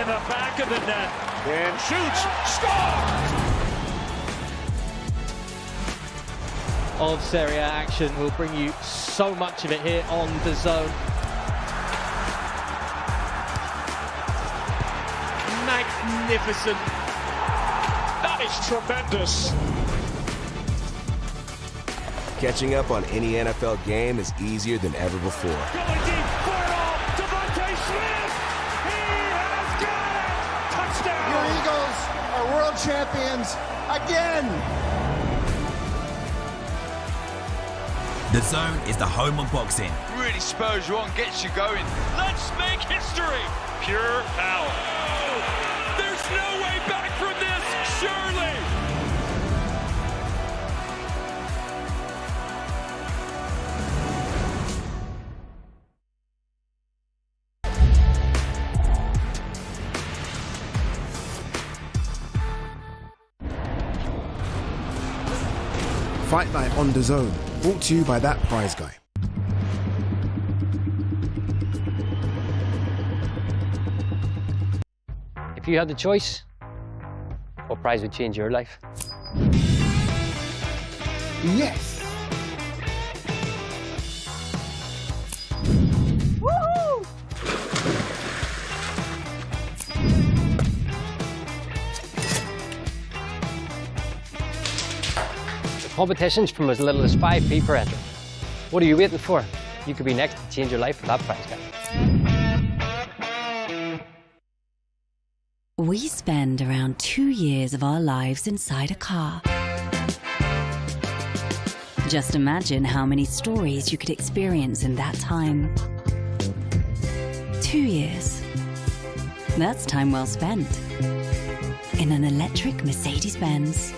in the back of the net. And shoots, score! Of Serie A action. We'll bring you so much of it here on DAZN. Magnificent. That is tremendous. Catching up on any NFL game is easier than ever before. Going deep for it all. Devontae Smith. He has got it. Touchdown. Your Eagles are world champions again. DAZN is the home of boxing. Really spurs you on, gets you going. Let's make history. Pure power. There's no way back from this, surely. Fight Night on DAZN, brought to you by That Prize Guy. If you had the choice, what prize would change your life? Yes! Woohoo! Competitions from as little as 5p per entry. What are you waiting for? You could be next to change your life with That Prize Guy. We spend around 2 years of our lives inside a car. Just imagine how many stories you could experience in that time. 2 years. That's time well spent in an electric Mercedes-Benz.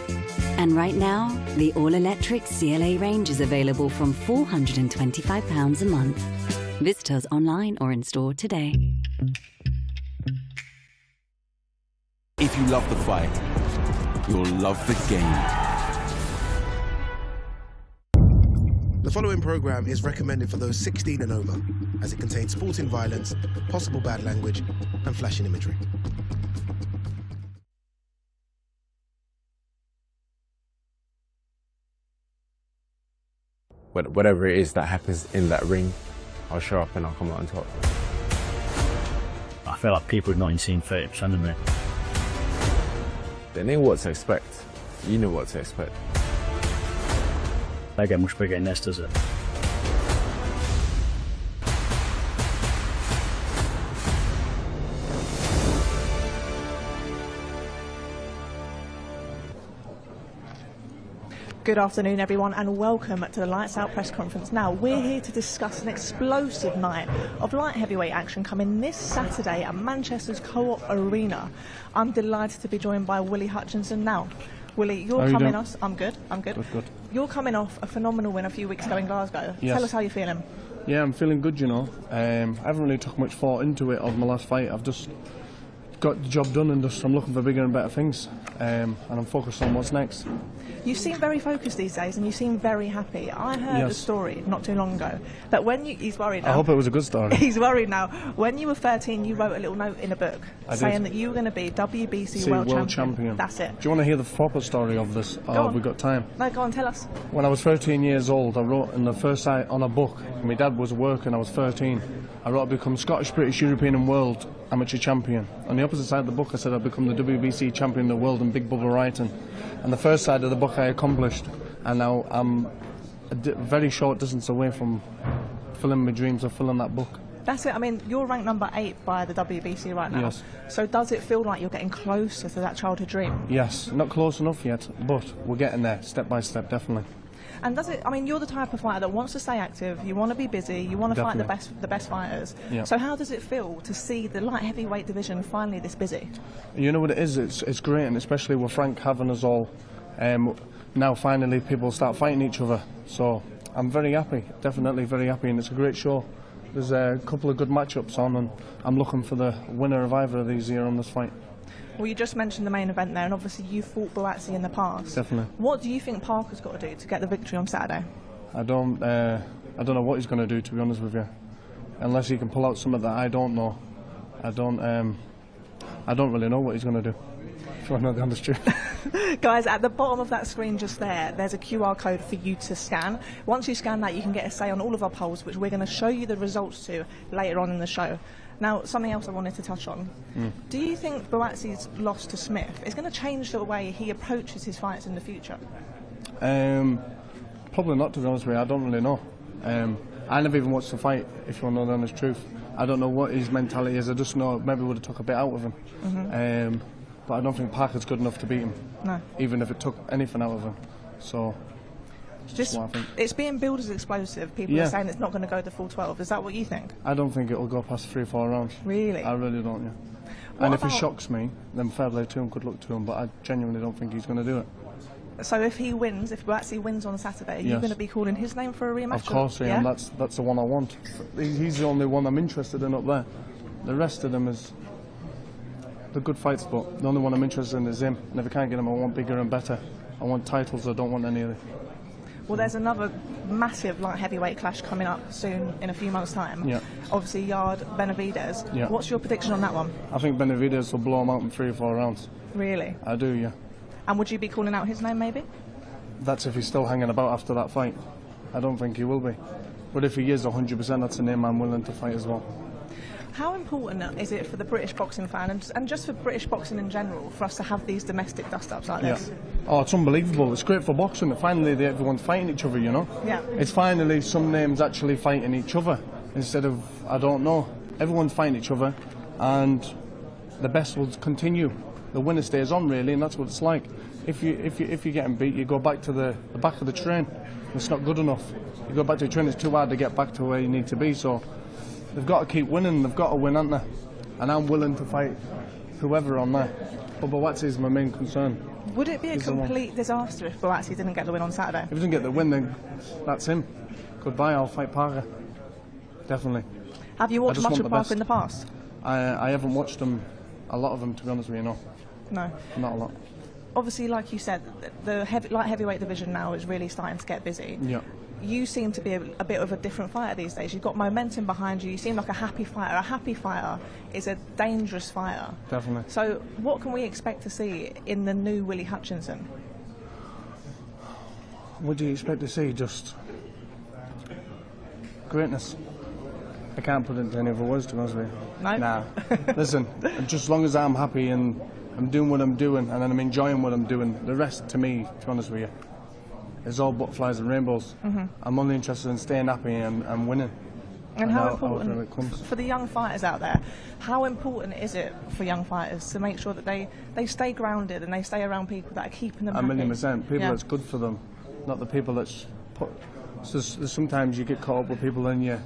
And right now, the all-electric CLA range is available from £425 a month. Visit us online or in store today. If you love the fight, you'll love the game. The following program is recommended for those 16 and over, as it contains sporting violence, possible bad language, and flashing imagery. Whatever it is that happens in that ring, I'll show up and I'll come out on top. I feel like people have not even seen 30% of me. They know what to expect. You know what to expect. They get much bigger in this, does it? Good afternoon, everyone, and welcome to the Lights Out press conference. Now, we're here to discuss an explosive night of light heavyweight action coming this Saturday at Manchester's Co-op Arena. I'm delighted to be joined by Willie Hutchinson. Now, Willie, you're coming off. I'm good. Good. You're coming off a phenomenal win a few weeks ago in Glasgow. Yes. Tell us how you're feeling. Yeah, I'm feeling good, you know. I haven't really took much thought into it of my last fight. I've just got the job done and just I'm looking for bigger and better things. And I'm focused on what's next. You seem very focused these days and you seem very happy. I heard a story not too long ago that when you... He's worried now. I hope it was a good story. He's worried now. When you were 13, you wrote a little note in a book saying that you were going to be WBC world champion. That's it. Do you want to hear the proper story of this? Or have we got time? No, go on, tell us. When I was 13 years old, I wrote in the first side on a book. My dad was working, I was 13. I wrote I'd become Scottish, British, European and world amateur champion. On the opposite side of the book I said I'd become the WBC champion of the world in big bubble writing. And the first side of the book I accomplished, and now I'm a very short distance away from fulfilling my dreams of filling that book. That's it. I mean, you're ranked number 8 by the WBC right now. Yes. So does it feel like you're getting closer to that childhood dream? Yes, not close enough yet, but we're getting there, step by step, definitely. And does it? I mean, you're the type of fighter that wants to stay active. You want to be busy. You want to fight the best fighters. Yep. So how does it feel to see the light heavyweight division finally this busy? You know what it is? It's great, and especially with Frank having us all. Now finally people start fighting each other. So I'm very happy, definitely very happy, and it's a great show. There's a couple of good matchups on, and I'm looking for the winner of either of these here on this fight. Well, you just mentioned the main event there, and obviously you fought Buatsi in the past. Definitely. What do you think Parker's got to do to get the victory on Saturday? I don't know what he's going to do, to be honest with you. Unless he can pull out something that I don't know. I don't really know what he's going to do, if I know the honest truth. Guys, at the bottom of that screen just there's a QR code for you to scan. Once you scan that, you can get a say on all of our polls, which we're going to show you the results to later on in the show. Now, something else I wanted to touch on. Do you think Buatsi's loss to Smith is going to change the way he approaches his fights in the future? Probably not, to be honest with you. I don't really know. I never even watched the fight, if you want to know the honest truth. I don't know what his mentality is. I just know maybe would have took a bit out of him. But I don't think Parker's good enough to beat him. No. Even if it took anything out of him. So, just what I think. It's being billed as explosive. People are saying it's not going to go the full 12. Is that what you think? I don't think it'll go past 3 or 4 rounds. Really? I really don't, yeah. And if he shocks me, then fair play to him, good luck to him. But I genuinely don't think he's going to do it. So if he wins, if Buatsi wins on Saturday, are you going to be calling his name for a rematch? Of course I am. That's the one I want. He's the only one I'm interested in up there. The rest of them is the good fights, but the only one I'm interested in is him. And if I can't get him, I want bigger and better. I want titles. I don't want any of it. Well, there's another massive light heavyweight clash coming up soon in a few months' time. Yeah. Obviously, Yard, Benavidez. Yeah. What's your prediction on that one? I think Benavidez will blow him out in 3 or 4 rounds. Really? I do, yeah. And would you be calling out his name, maybe? That's if he's still hanging about after that fight. I don't think he will be. But if he is 100%, that's a name I'm willing to fight as well. How important is it for the British boxing fan, and just for British boxing in general, for us to have these domestic dust-ups like this? Oh, it's unbelievable. It's great for boxing that finally everyone's fighting each other, you know? Yeah. It's finally some names actually fighting each other instead of, I don't know. Everyone's fighting each other, and the best will continue. The winner stays on, really, and that's what it's like. If you're getting beat, you go back to the back of the train. It's not good enough. You go back to the train, it's too hard to get back to where you need to be, so they've got to keep winning. They've got to win, haven't they? And I'm willing to fight whoever on there. But Buatsi is my main concern. Would it be a complete disaster if Buatsi didn't get the win on Saturday? If he doesn't get the win, then that's him. Goodbye, I'll fight Parker. Definitely. Have you watched much of Parker in the past? I haven't watched a lot of them, to be honest with you, no. No. Not a lot. Obviously, like you said, the light heavyweight division now is really starting to get busy. Yeah. You seem to be a bit of a different fighter these days. You've got momentum behind you. You seem like a happy fighter. A happy fighter is a dangerous fighter. Definitely. So what can we expect to see in the new Willie Hutchinson? What do you expect to see? Just greatness. I can't put it into any other words, to be honest with you. No? Nah. Listen, just as long as I'm happy and I'm doing what I'm doing and then I'm enjoying what I'm doing, the rest, to me, to be honest with you, is all butterflies and rainbows. I'm only interested in staying happy and winning. And how important, for the young fighters out there, how important is it for young fighters to make sure that they stay grounded and they stay around people that are keeping them happy? 1,000,000%. People that's good for them, not the people that's put... So sometimes you get caught up with people and you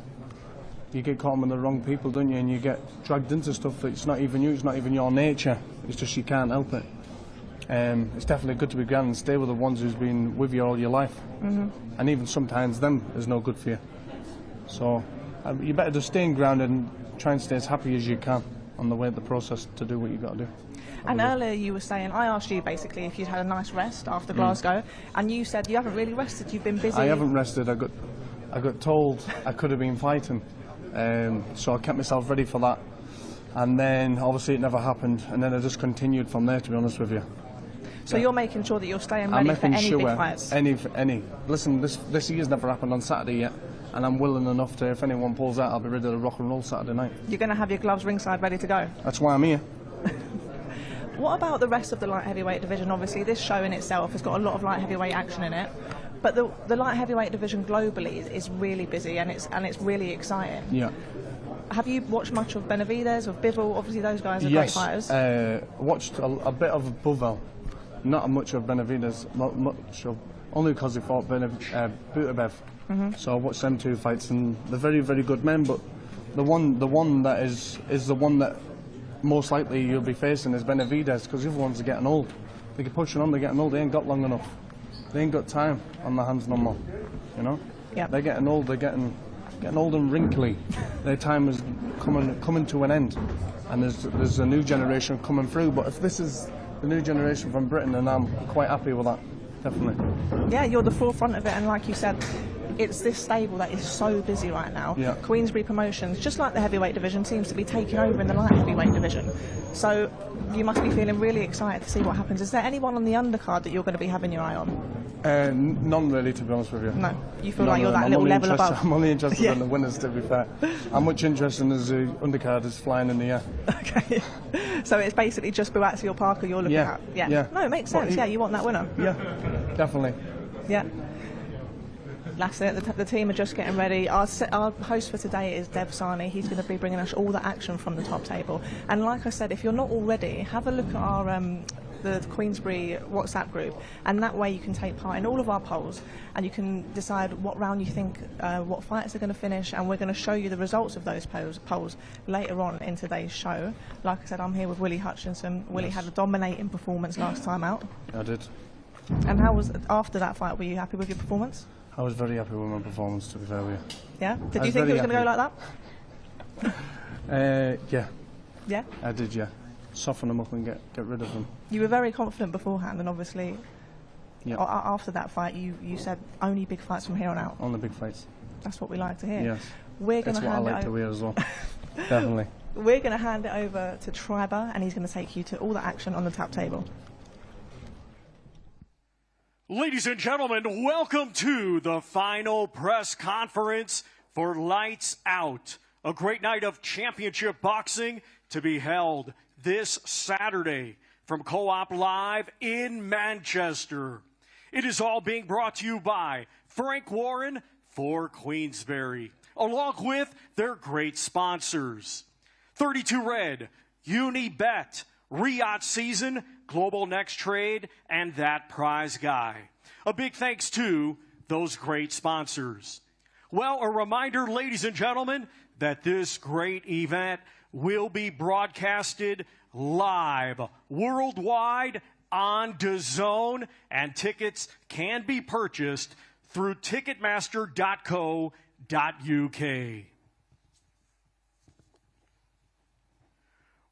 get caught up with the wrong people, don't you? And you get dragged into stuff that's not even you, it's not even your nature. It's just you can't help it. It's definitely good to be grounded and stay with the ones who's been with you all your life. And even sometimes them is no good for you. So you better just stay grounded and try and stay as happy as you can on the way of the process to do what you've got to do. And earlier you were saying, I asked you basically if you'd had a nice rest after Glasgow, and you said you haven't really rested, you've been busy. I haven't rested. I got told I could have been fighting, so I kept myself ready for that. And then obviously it never happened, and then I just continued from there, to be honest with you. So you're making sure that you're staying ready for any big fights? Any. Listen, this year's never happened on Saturday yet, and I'm willing enough to, if anyone pulls out, I'll be ready to rock and roll Saturday night. You're going to have your gloves ringside ready to go? That's why I'm here. What about the rest of the light heavyweight division? Obviously this show in itself has got a lot of light heavyweight action in it, but the light heavyweight division globally is really busy and it's really exciting. Yeah. Have you watched much of Benavidez, of Bivol? Obviously those guys are great fighters. Watched a bit of Bivol, not much of Benavidez, only because he fought Buatsi. So I watched them two fights, and they're very, very good men. But the one that is the one that most likely you'll be facing is Benavidez, because the other ones are getting old. They keep pushing on, they're getting old. They ain't got long enough. They ain't got time on their hands no more. You know. Yeah. They're getting old. They're getting old and wrinkly. Their time is coming to an end, and there's a new generation coming through. But if this is the new generation from Britain, then I'm quite happy with that, definitely. Yeah, you're the forefront of it, and like you said, it's this stable that is so busy right now. Yeah. Queensberry Promotions, just like the heavyweight division, seems to be taking over in the light heavyweight division. So you must be feeling really excited to see what happens. Is there anyone on the undercard that you're going to be having your eye on? None really, to be honest with you. No, you feel like you're that little level above. I'm only interested in the winners, to be fair. I'm much interested in the undercard is flying in the air. Okay, so it's basically just Buatsi or Parker you're looking at? Yeah. No, it makes sense. Yeah, you want that winner. Yeah, definitely. Yeah. That's it. The team are just getting ready. Our host for today is DAZN. He's going to be bringing us all the action from the top table. And like I said, if you're not already, have a look at our the Queensberry WhatsApp group, and that way you can take part in all of our polls, and you can decide what round you think what fights are going to finish, and we're going to show you the results of those polls later on in today's show. Like I said, I'm here with Willie Hutchinson. Willie had a dominating performance last time out. I did. And how was after that fight? Were you happy with your performance? I was very happy with my performance, to be fair with you. Yeah? Did you think it was going to go like that? Yeah. Yeah? I did, yeah. Soften them up and get rid of them. You were very confident beforehand, and obviously after that fight you said only big fights from here on out. Only big fights. That's what we like to hear. Yes. That's what I like to hear as well. Definitely. We're going to hand it over to Triber, and he's going to take you to all the action on the top table. Ladies and gentlemen, welcome to the final press conference for Lights Out, a great night of championship boxing to be held this Saturday from Co-op Live in Manchester. It is all being brought to you by Frank Warren for Queensberry, along with their great sponsors. 32 Red, Unibet, Riyadh Season, Global Next Trade, and That Prize Guy. A big thanks to those great sponsors. Well, a reminder, ladies and gentlemen, that this great event will be broadcasted live worldwide on DAZN, and tickets can be purchased through ticketmaster.co.uk.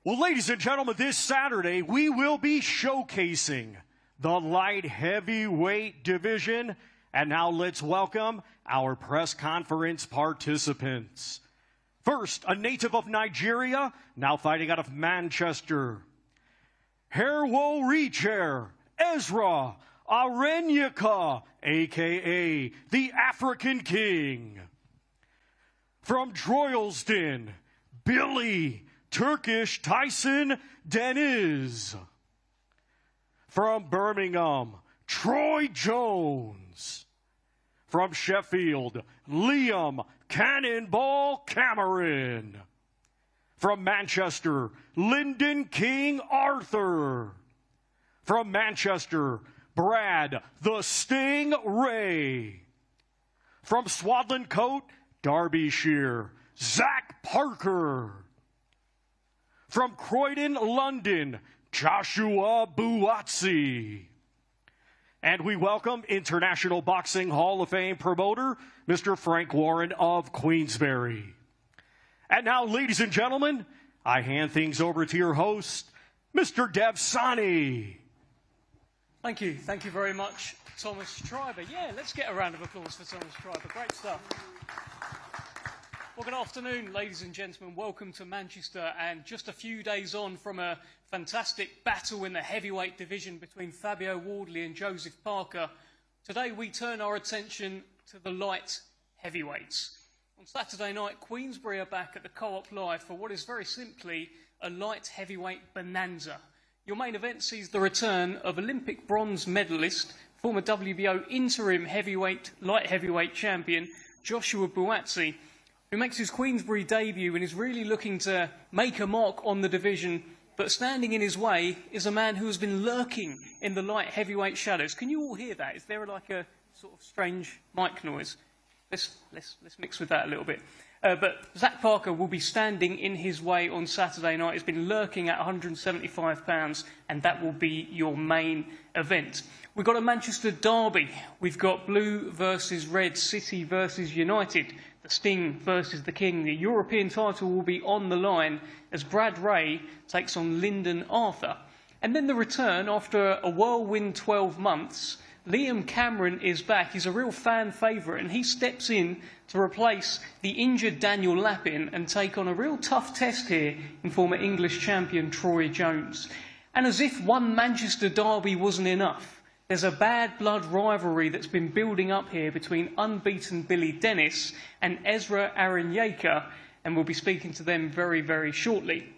Well, ladies and gentlemen, this Saturday we will be showcasing the light heavyweight division. And now let's welcome our press conference participants. First, a native of Nigeria, now fighting out of Manchester. Herwo Rechair, Ezra Arenyika, a.k.a. the African King. From Droylsden, Billy Turkish Tyson Deniz. From Birmingham, Troy Jones. From Sheffield, Liam Cannonball Cameron. From Manchester, Lyndon King Arthur. From Manchester, Brad the Sting Ray. From Swadland Coat, Derbyshire, Zach Parker. From Croydon, London, Joshua Buatsi. And we welcome International Boxing Hall of Fame promoter, Mr. Frank Warren of Queensberry. And now, ladies and gentlemen, I hand things over to your host, Mr. DAZN. Thank you. Thank you very much, Thomas Triber. Yeah, let's get a round of applause for Thomas Triber. Great stuff. Well, good afternoon, ladies and gentlemen. Welcome to Manchester, and just a few days on from a fantastic battle in the heavyweight division between Fabio Wardley and Joseph Parker. Today we turn our attention to the light heavyweights. On Saturday night, Queensberry are back at the Co-op Live for what is very simply a light heavyweight bonanza. Your main event sees the return of Olympic bronze medalist, former WBO interim light heavyweight champion, Joshua Buatsi, who makes his Queensberry debut and is really looking to make a mark on the division. But standing in his way is a man who has been lurking in the light heavyweight shadows. Can you all hear that? Is there like a sort of strange mic noise? Let's mix with that a little bit. But Zach Parker will be standing in his way on Saturday night. He's been lurking at £175, and that will be your main event. We've got a Manchester derby. We've got Blue versus Red, City versus United, the Sting versus the King. The European title will be on the line as Brad Ray takes on Lyndon Arthur. And then the return, after a whirlwind 12 months, Liam Cameron is back. He's a real fan favourite, and he steps in to replace the injured Daniel Lappin and take on a real tough test here in former English champion Troy Jones. And as if one Manchester derby wasn't enough, there's a bad blood rivalry that's been building up here between unbeaten Billy Dennis and Ezra Aranyaker, and we'll be speaking to them very, very shortly.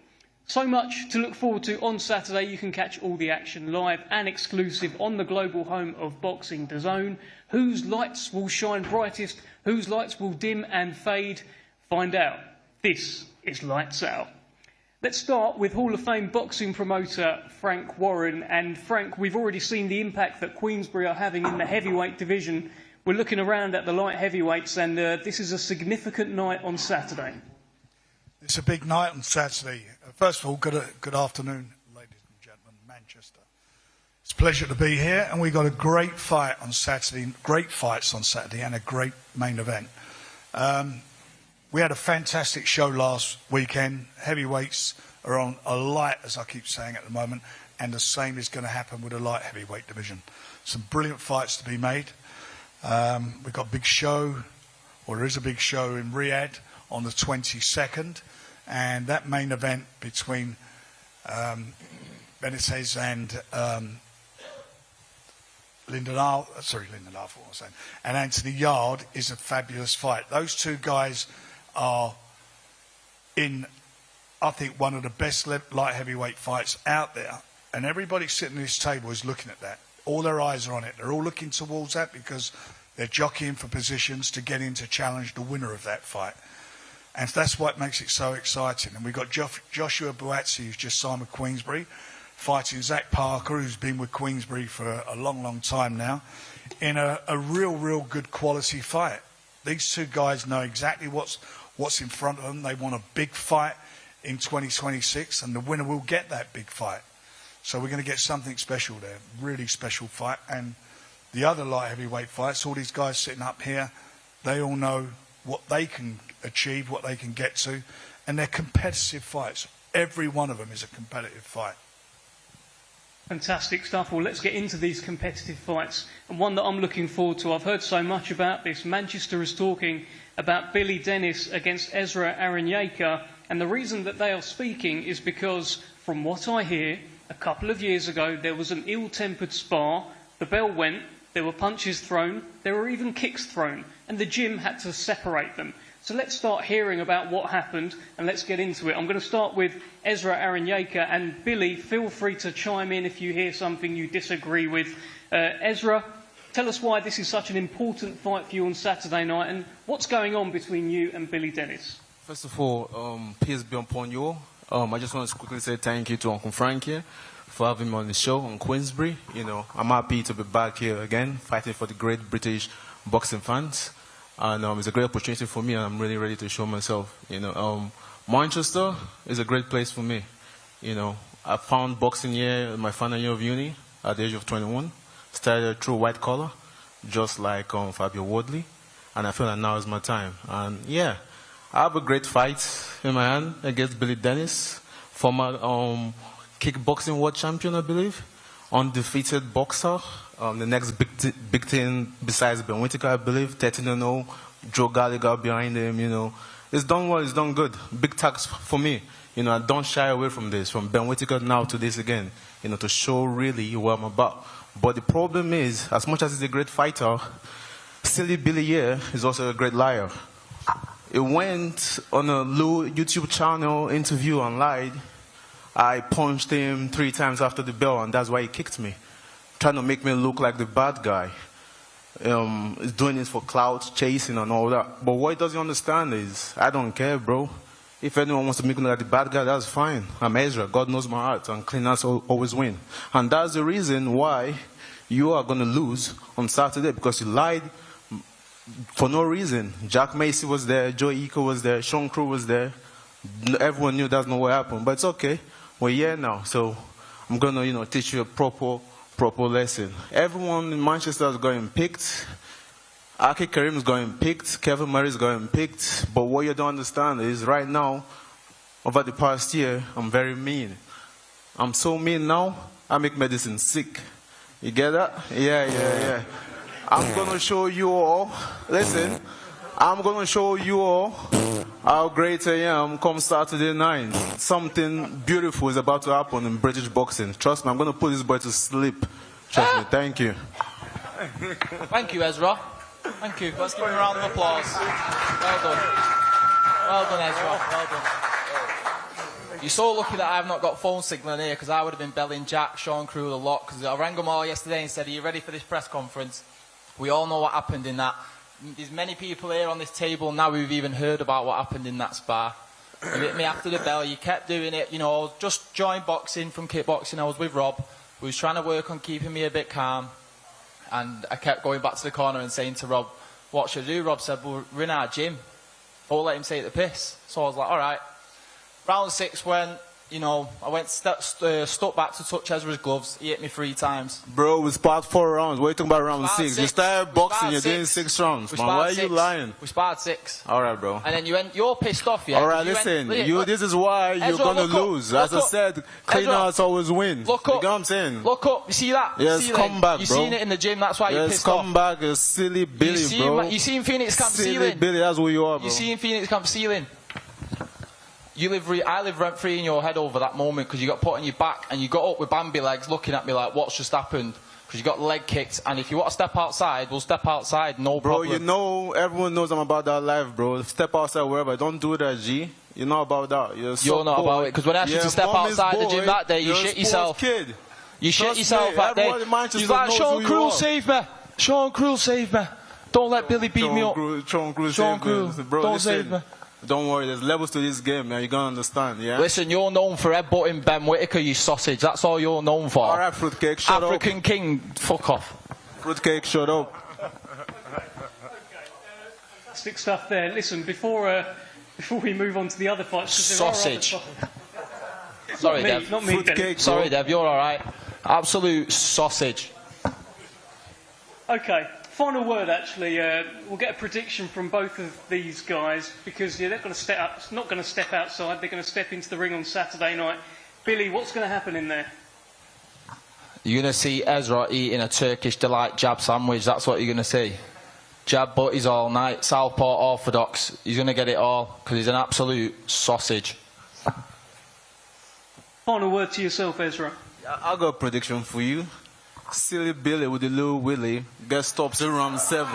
So much to look forward to on Saturday. You can catch all the action live and exclusive on the global home of boxing, DAZN. Whose lights will shine brightest? Whose lights will dim and fade? Find out. This is Lights Out. Let's start with Hall of Fame boxing promoter Frank Warren. And Frank, we've already seen the impact that Queensberry are having in the heavyweight division. We're looking around at the light heavyweights, and this is a significant night on Saturday. It's a big night on Saturday. First of all, good afternoon, ladies and gentlemen, Manchester. It's a pleasure to be here, and we've got a great fight on Saturday, great fights on Saturday, and a great main event. We had a fantastic show last weekend. Heavyweights are on a light, as I keep saying at the moment, and the same is going to happen with the light heavyweight division. Some brilliant fights to be made. We've got a big show, or there is a big show in Riyadh on the 22nd, and that main event between Benitez and and Anthony Yard is a fabulous fight. Those two guys are in, I think, one of the best light heavyweight fights out there, and everybody sitting at this table is looking at that. All their eyes are on it. They're all looking towards that because they're jockeying for positions to get in to challenge the winner of that fight. And that's what makes it so exciting. And we've got Joshua Buatsi, who's just signed with Queensberry, fighting Zach Parker, who's been with Queensberry for a long, long time now, in a real good quality fight. These two guys know exactly what's in front of them. They want a big fight in 2026, and the winner will get that big fight. So we're going to get something special there, really special fight. And the other light heavyweight fights, all these guys sitting up here, they all know what they can achieve, what they can get to, and they're competitive fights. Every one of them is a competitive fight. Fantastic stuff. Well, let's get into these competitive fights, and one that I'm looking forward to. I've heard so much about this. Manchester is talking about Billy Dennis against Ezra Aranyaker, and the reason that they are speaking is because, from what I hear, a couple of years ago there was an ill-tempered spar, the bell went, there were punches thrown, there were even kicks thrown, and the gym had to separate them. So let's start hearing about what happened, and let's get into it. I'm going to start with Ezra Aranyaker, and Billy, feel free to chime in if you hear something you disagree with. Ezra, tell us why this is such an important fight for you on Saturday night, and what's going on between you and Billy Dennis? First of all, peace be upon you all. I just want to quickly say thank you to Uncle Frank here for having me on the show on Queensberry. You know, I'm happy to be back here again, fighting for the great British boxing fans. And it's a great opportunity for me, and I'm really ready to show myself. You know, Manchester is a great place for me. You know, I found boxing here in my final year of uni at the age of 21. Started through white collar, just like Fabio Wardley, and I feel that now is my time. And yeah, I have a great fight in my hand against Billy Dennis, former kickboxing world champion, I believe, undefeated boxer. The next big thing besides Ben Whittaker, I believe, 13-0, Joe Gallagher behind him, you know. It's done well, it's done good. Big task for me. You know, I don't shy away from this, from Ben Whittaker now to this again, you know, to show really what I'm about. But the problem is, as much as he's a great fighter, silly Billy here is also a great liar. It went on a Lou YouTube channel interview and lied. I punched him 3 times after the bell, and that's why he kicked me, trying to make me look like the bad guy. He's doing this for clout chasing and all that. But what he doesn't understand is, I don't care, bro. If anyone wants to make me look like the bad guy, that's fine. I'm Ezra. God knows my heart, and clean hearts always win. And that's the reason why you are going to lose on Saturday, because you lied for no reason. Jack Macy was there, Joe Iko was there, Sean Crew was there. Everyone knew that's not what happened, but it's okay. We're here now, so I'm going to, you know, teach you a proper lesson. Everyone in Manchester is going picked. Aki Karim is going picked. Kevin Murray is going picked. But what you don't understand is right now, over the past year, I'm very mean. I'm so mean now, I make medicine sick. You get that? Yeah. I'm going to show you all. Listen, I'm going to show you all how great I am come Saturday night. Something beautiful is about to happen in British boxing. Trust me, I'm going to put this boy to sleep. Trust me. Thank you. Thank you, Ezra. Thank you. Let's give him a round of applause. Well done. Well done, Ezra. Well done. You're so lucky that I've not got phone signal in here, because I would have been belling Jack, Sean Crew a lot, because I rang them all yesterday and said, are you ready for this press conference? We all know what happened in that. There's many people here on this table now who've even heard about what happened in that spar. You hit me after the bell, you kept doing it, you know, just joined boxing from kickboxing. I was with Rob, who was trying to work on keeping me a bit calm. And I kept going back to the corner and saying to Rob, what should I do? Rob said, well, we're in our gym. Or let him take the piss. So I was like, all right. Round 6 went, you know, I went stuck back to touch Ezra's gloves. He hit me 3 times. Bro, we sparred 4 rounds. What are you talking about round 6? You started boxing, you're doing 6 rounds. Man, why are you lying? We sparred 6. All right, bro. And then you're pissed off, yeah? All right, listen. This is why you're going to lose. As I said, clean outs always win. Look up. You know what I'm saying? Look up. You see that? Yes, come back, bro. You've seen it in the gym. That's why you're pissed off. Yes, come back, you silly Billy, bro. You seen Phoenix Camp Silly Ceiling? Billy, that's who you are, bro. You seen Phoenix Camp Ceiling? I live rent-free in your head over that moment, because you got put on your back and you got up with Bambi legs looking at me like, what's just happened? Because you got leg kicked, and if you want to step outside, we'll step outside, no problem. Bro, you know, everyone knows I'm about that life, bro. Step outside wherever. Don't do that, G. You're not about that. You're not about it, because when I asked you to step outside the gym that day, you shit yourself. Kid. You shit yourself that day. You're like, Sean Crew, save me. Sean Crew, save me. Don't let Billy beat me up. Sean Crew, don't save me. Don't worry, there's levels to this game, man. You're going to understand, yeah? Listen, you're known for headbutting Ben Whittaker, you sausage. That's all you're known for. All right, Fruitcake, shut up. African King, fuck off. Fruitcake, shut up. Fantastic stuff there. Listen, before we move on to the other fights... Sausage. Sorry, Dev. Not me, Fruitcake, sorry, Dev, you're all right. Absolute sausage. Okay. Final word, actually. We'll get a prediction from both of these guys, because they're going to step up. Not going to step outside. They're going to step into the ring on Saturday night. Billy, what's going to happen in there? You're going to see Ezra eating a Turkish delight jab sandwich. That's what you're going to see. Jab butties all night. Southpaw orthodox. He's going to get it all, because he's an absolute sausage. Final word to yourself, Ezra. I got a prediction for you. Silly Billy with the little Willie gets stops in round 7.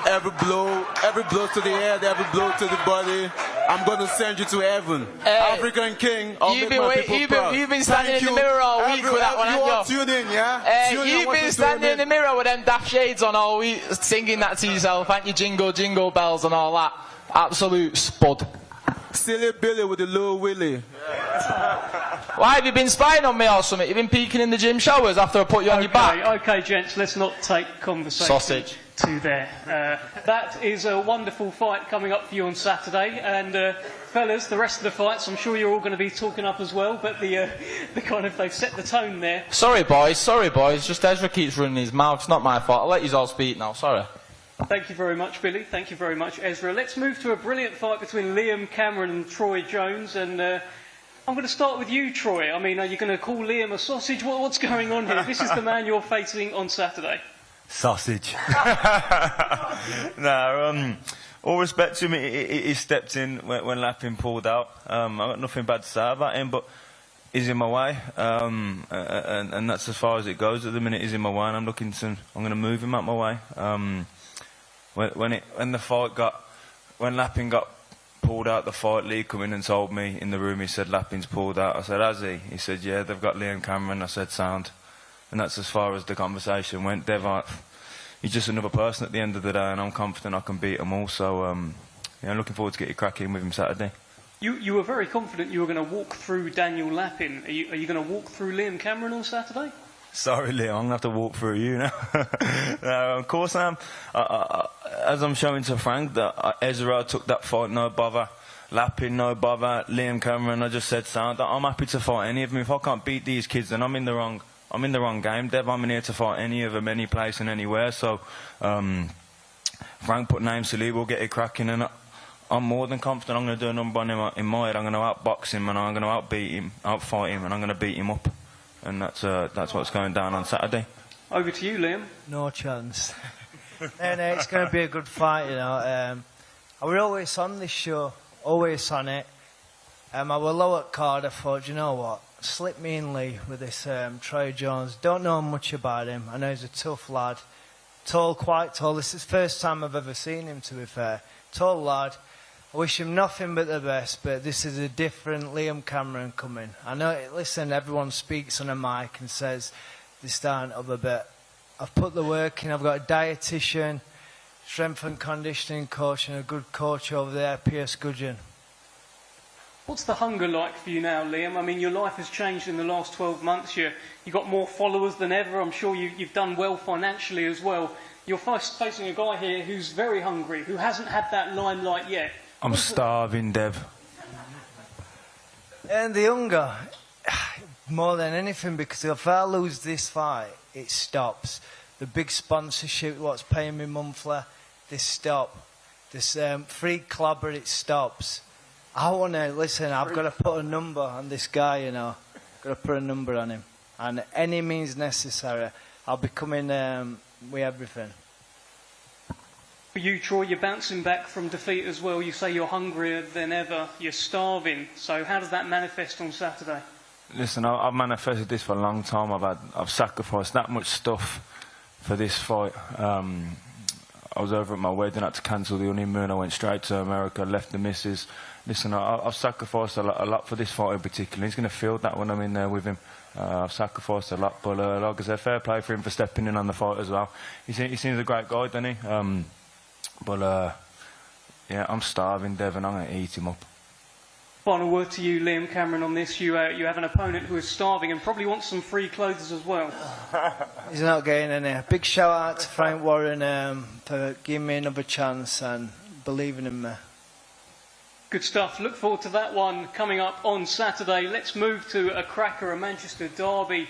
Every blow to the head, every blow to the body. I'm going to send you to heaven. African King. You've been standing in the mirror all week with that one, haven't you? Tune in, yeah? You've been standing in the mirror with them daft shades on all week, singing that to yourself, ain't you? Jingle, jingle bells and all that. Absolute spud. Silly Billy with the little Willie. Why have you been spying on me or something? You've been peeking in the gym showers after I put you on your back? Okay, gents, let's not take conversation sausage to there. That is a wonderful fight coming up for you on Saturday. And fellas, the rest of the fights, I'm sure you're all going to be talking up as well, but the kind of, they've set the tone there. Sorry, boys. Just Ezra keeps running his mouth. It's not my fault. I'll let you all speak now. Sorry. Thank you very much, Billy. Thank you very much, Ezra. Let's move to a brilliant fight between Liam Cameron and Troy Jones. And I'm going to start with you, Troy. I mean, are you going to call Liam a sausage? What's going on here? This is the man you're facing on Saturday. Sausage. No, all respect to him, he stepped in when Lappin pulled out. I've got nothing bad to say about him, but he's in my way, and that's as far as it goes at the minute. He's in my way, and I'm going to move him out my way. When Lappin got pulled out the fight, Lee come in and told me in the room, he said, Lappin's pulled out. I said, has he? He said, yeah, they've got Liam Cameron. I said, sound. And that's as far as the conversation went. He's just another person at the end of the day, and I'm confident I can beat them all. So, I'm looking forward to getting cracking with him Saturday. You were very confident you were going to walk through Daniel Lappin. Are you going to walk through Liam Cameron on Saturday? Sorry, Liam, I'm going to have to walk through you now. No, of course I am. As I'm showing to Frank, that Ezra took that fight, no bother. Lappin, no bother. Liam Cameron, I just said sound. I'm happy to fight any of them. If I can't beat these kids, then I'm in the wrong game, Dev. I'm in here to fight any of them, any place and anywhere. So, Frank put names to Lee, we'll get it cracking, and I'm more than confident I'm going to do a number on him in my head. I'm going to outbox him, and I'm going to outbeat him, outfight him, and I'm going to beat him up. And that's what's going down on Saturday. Over to you, Liam. No chance. And it's going to be a good fight, you know. I was always on this show, always on it. I was low at card. I thought, you know what? Slip me in Lee with this Troy Jones. Don't know much about him. I know he's a tough lad. Tall, quite tall. This is the first time I've ever seen him, to be fair. Tall lad. I wish him nothing but the best, but this is a different Liam Cameron coming. I know, listen, everyone speaks on a mic and says this, that and other, but I've put the work in. I've got a dietitian, strength and conditioning coach, and a good coach over there, Pierce Gudgeon. What's the hunger like for you now, Liam? I mean, your life has changed in the last 12 months. You've got more followers than ever. I'm sure you've done well financially as well. You're facing a guy here who's very hungry, who hasn't had that limelight yet. I'm starving, Dev. And the hunger, more than anything, because if I lose this fight, it stops. The big sponsorship, what's paying me monthly, this stop. This free clobber, it stops. I want to, listen, I've got to put a number on this guy, you know. I've got to put a number on him. And any means necessary, I'll be coming with everything. For you, Troy, you're bouncing back from defeat as well. You say you're hungrier than ever. You're starving. So how does that manifest on Saturday? Listen, I've manifested this for a long time. I've sacrificed that much stuff for this fight. I was over at my wedding, I had to cancel the honeymoon. I went straight to America, left the missus. Listen, I've sacrificed a lot for this fight in particular. He's going to feel that when I'm in there with him. I've sacrificed a lot, but like I said, fair play for him for stepping in on the fight as well. He seems a great guy, doesn't he? Yeah, I'm starving, Devon. I'm going to eat him up. Final word to you, Liam Cameron, on this. You have an opponent who is starving and probably wants some free clothes as well. He's not getting any. Big shout out to Frank Warren for giving me another chance and believing in me. Good stuff. Look forward to that one coming up on Saturday. Let's move to a cracker, a Manchester derby.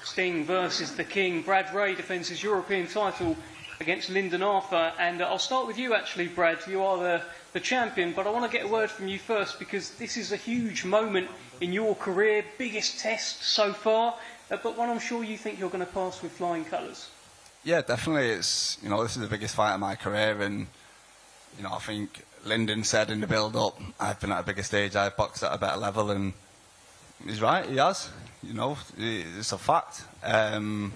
Sting versus the King. Brad Ray defends his European title against Lyndon Arthur. And I'll start with you, actually, Brad. You are the champion, but I want to get a word from you first, because this is a huge moment in your career, biggest test so far, but one I'm sure you think you're going to pass with flying colours. Yeah, definitely. It's, you know, this is the biggest fight of my career, and you know, I think Lyndon said in the build-up, I've been at a bigger stage, I've boxed at a better level, and he's right, he has. You know, it's a fact. Well,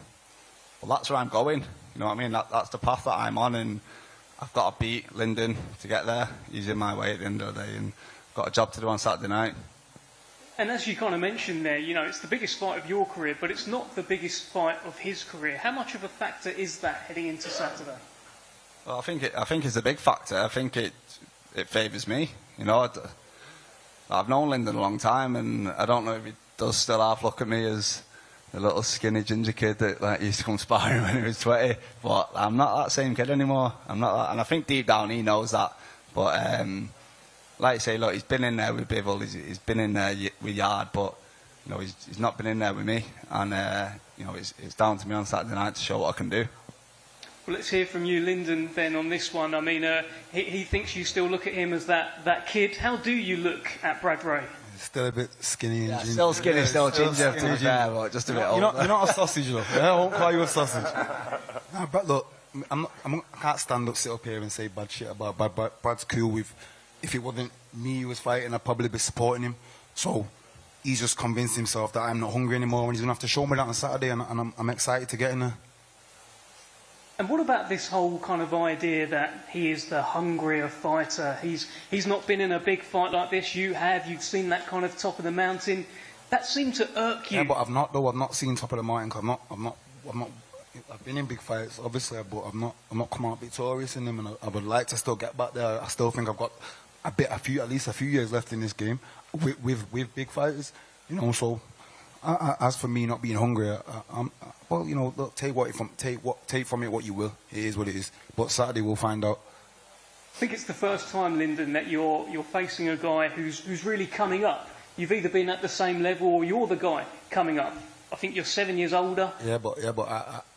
that's where I'm going. You know what I mean? That's the path that I'm on, and I've got to beat Lyndon to get there. He's in my way at the end of the day, and I've got a job to do on Saturday night. And as you kind of mentioned there, you know, it's the biggest fight of your career, but it's not the biggest fight of his career. How much of a factor is that heading into Saturday? Well, I think it's a big factor. I think it favours me. You know, I've known Lyndon a long time, and I don't know if he does still half look at me as the little skinny ginger kid that used to come sparring when he was 20. But I'm not that same kid anymore. I'm not that, and I think deep down he knows that. But like you say, look, he's been in there with Bivol, he's been in there with Yard, but you know, he's not been in there with me. And you know, it's down to me on Saturday night to show what I can do. Well, let's hear from you, Lyndon, then, on this one. I mean, he thinks you still look at him as that kid. How do you look at Brad Ray? Still a bit skinny and ginger. Still skinny, still ginger, to be fair, but just a bit older. You're not a sausage, though. I won't call you a sausage. No, but look, I can't stand up, sit up here and say bad shit about Brad. Brad's cool with. If it wasn't me who was fighting, I'd probably be supporting him. So he's just convinced himself that I'm not hungry anymore, and he's going to have to show me that on Saturday, and I'm excited to get in there. And what about this whole kind of idea that he is the hungrier fighter? He's not been in a big fight like this. You have. You've seen that kind of top of the mountain. That seemed to irk you. Yeah, but I've not seen top of the mountain. Cause I've been in big fights, obviously, but I've not come out victorious in them, and I would like to still get back there. I still think I've got at least a few years left in this game with big fighters. You know, so. As for me not being hungry, well, you know, look, take from it what you will. It is what it is. But Saturday we'll find out. I think it's the first time, Lyndon, that you're facing a guy who's really coming up. You've either been at the same level or you're the guy coming up. I think you're 7 years older. Yeah, but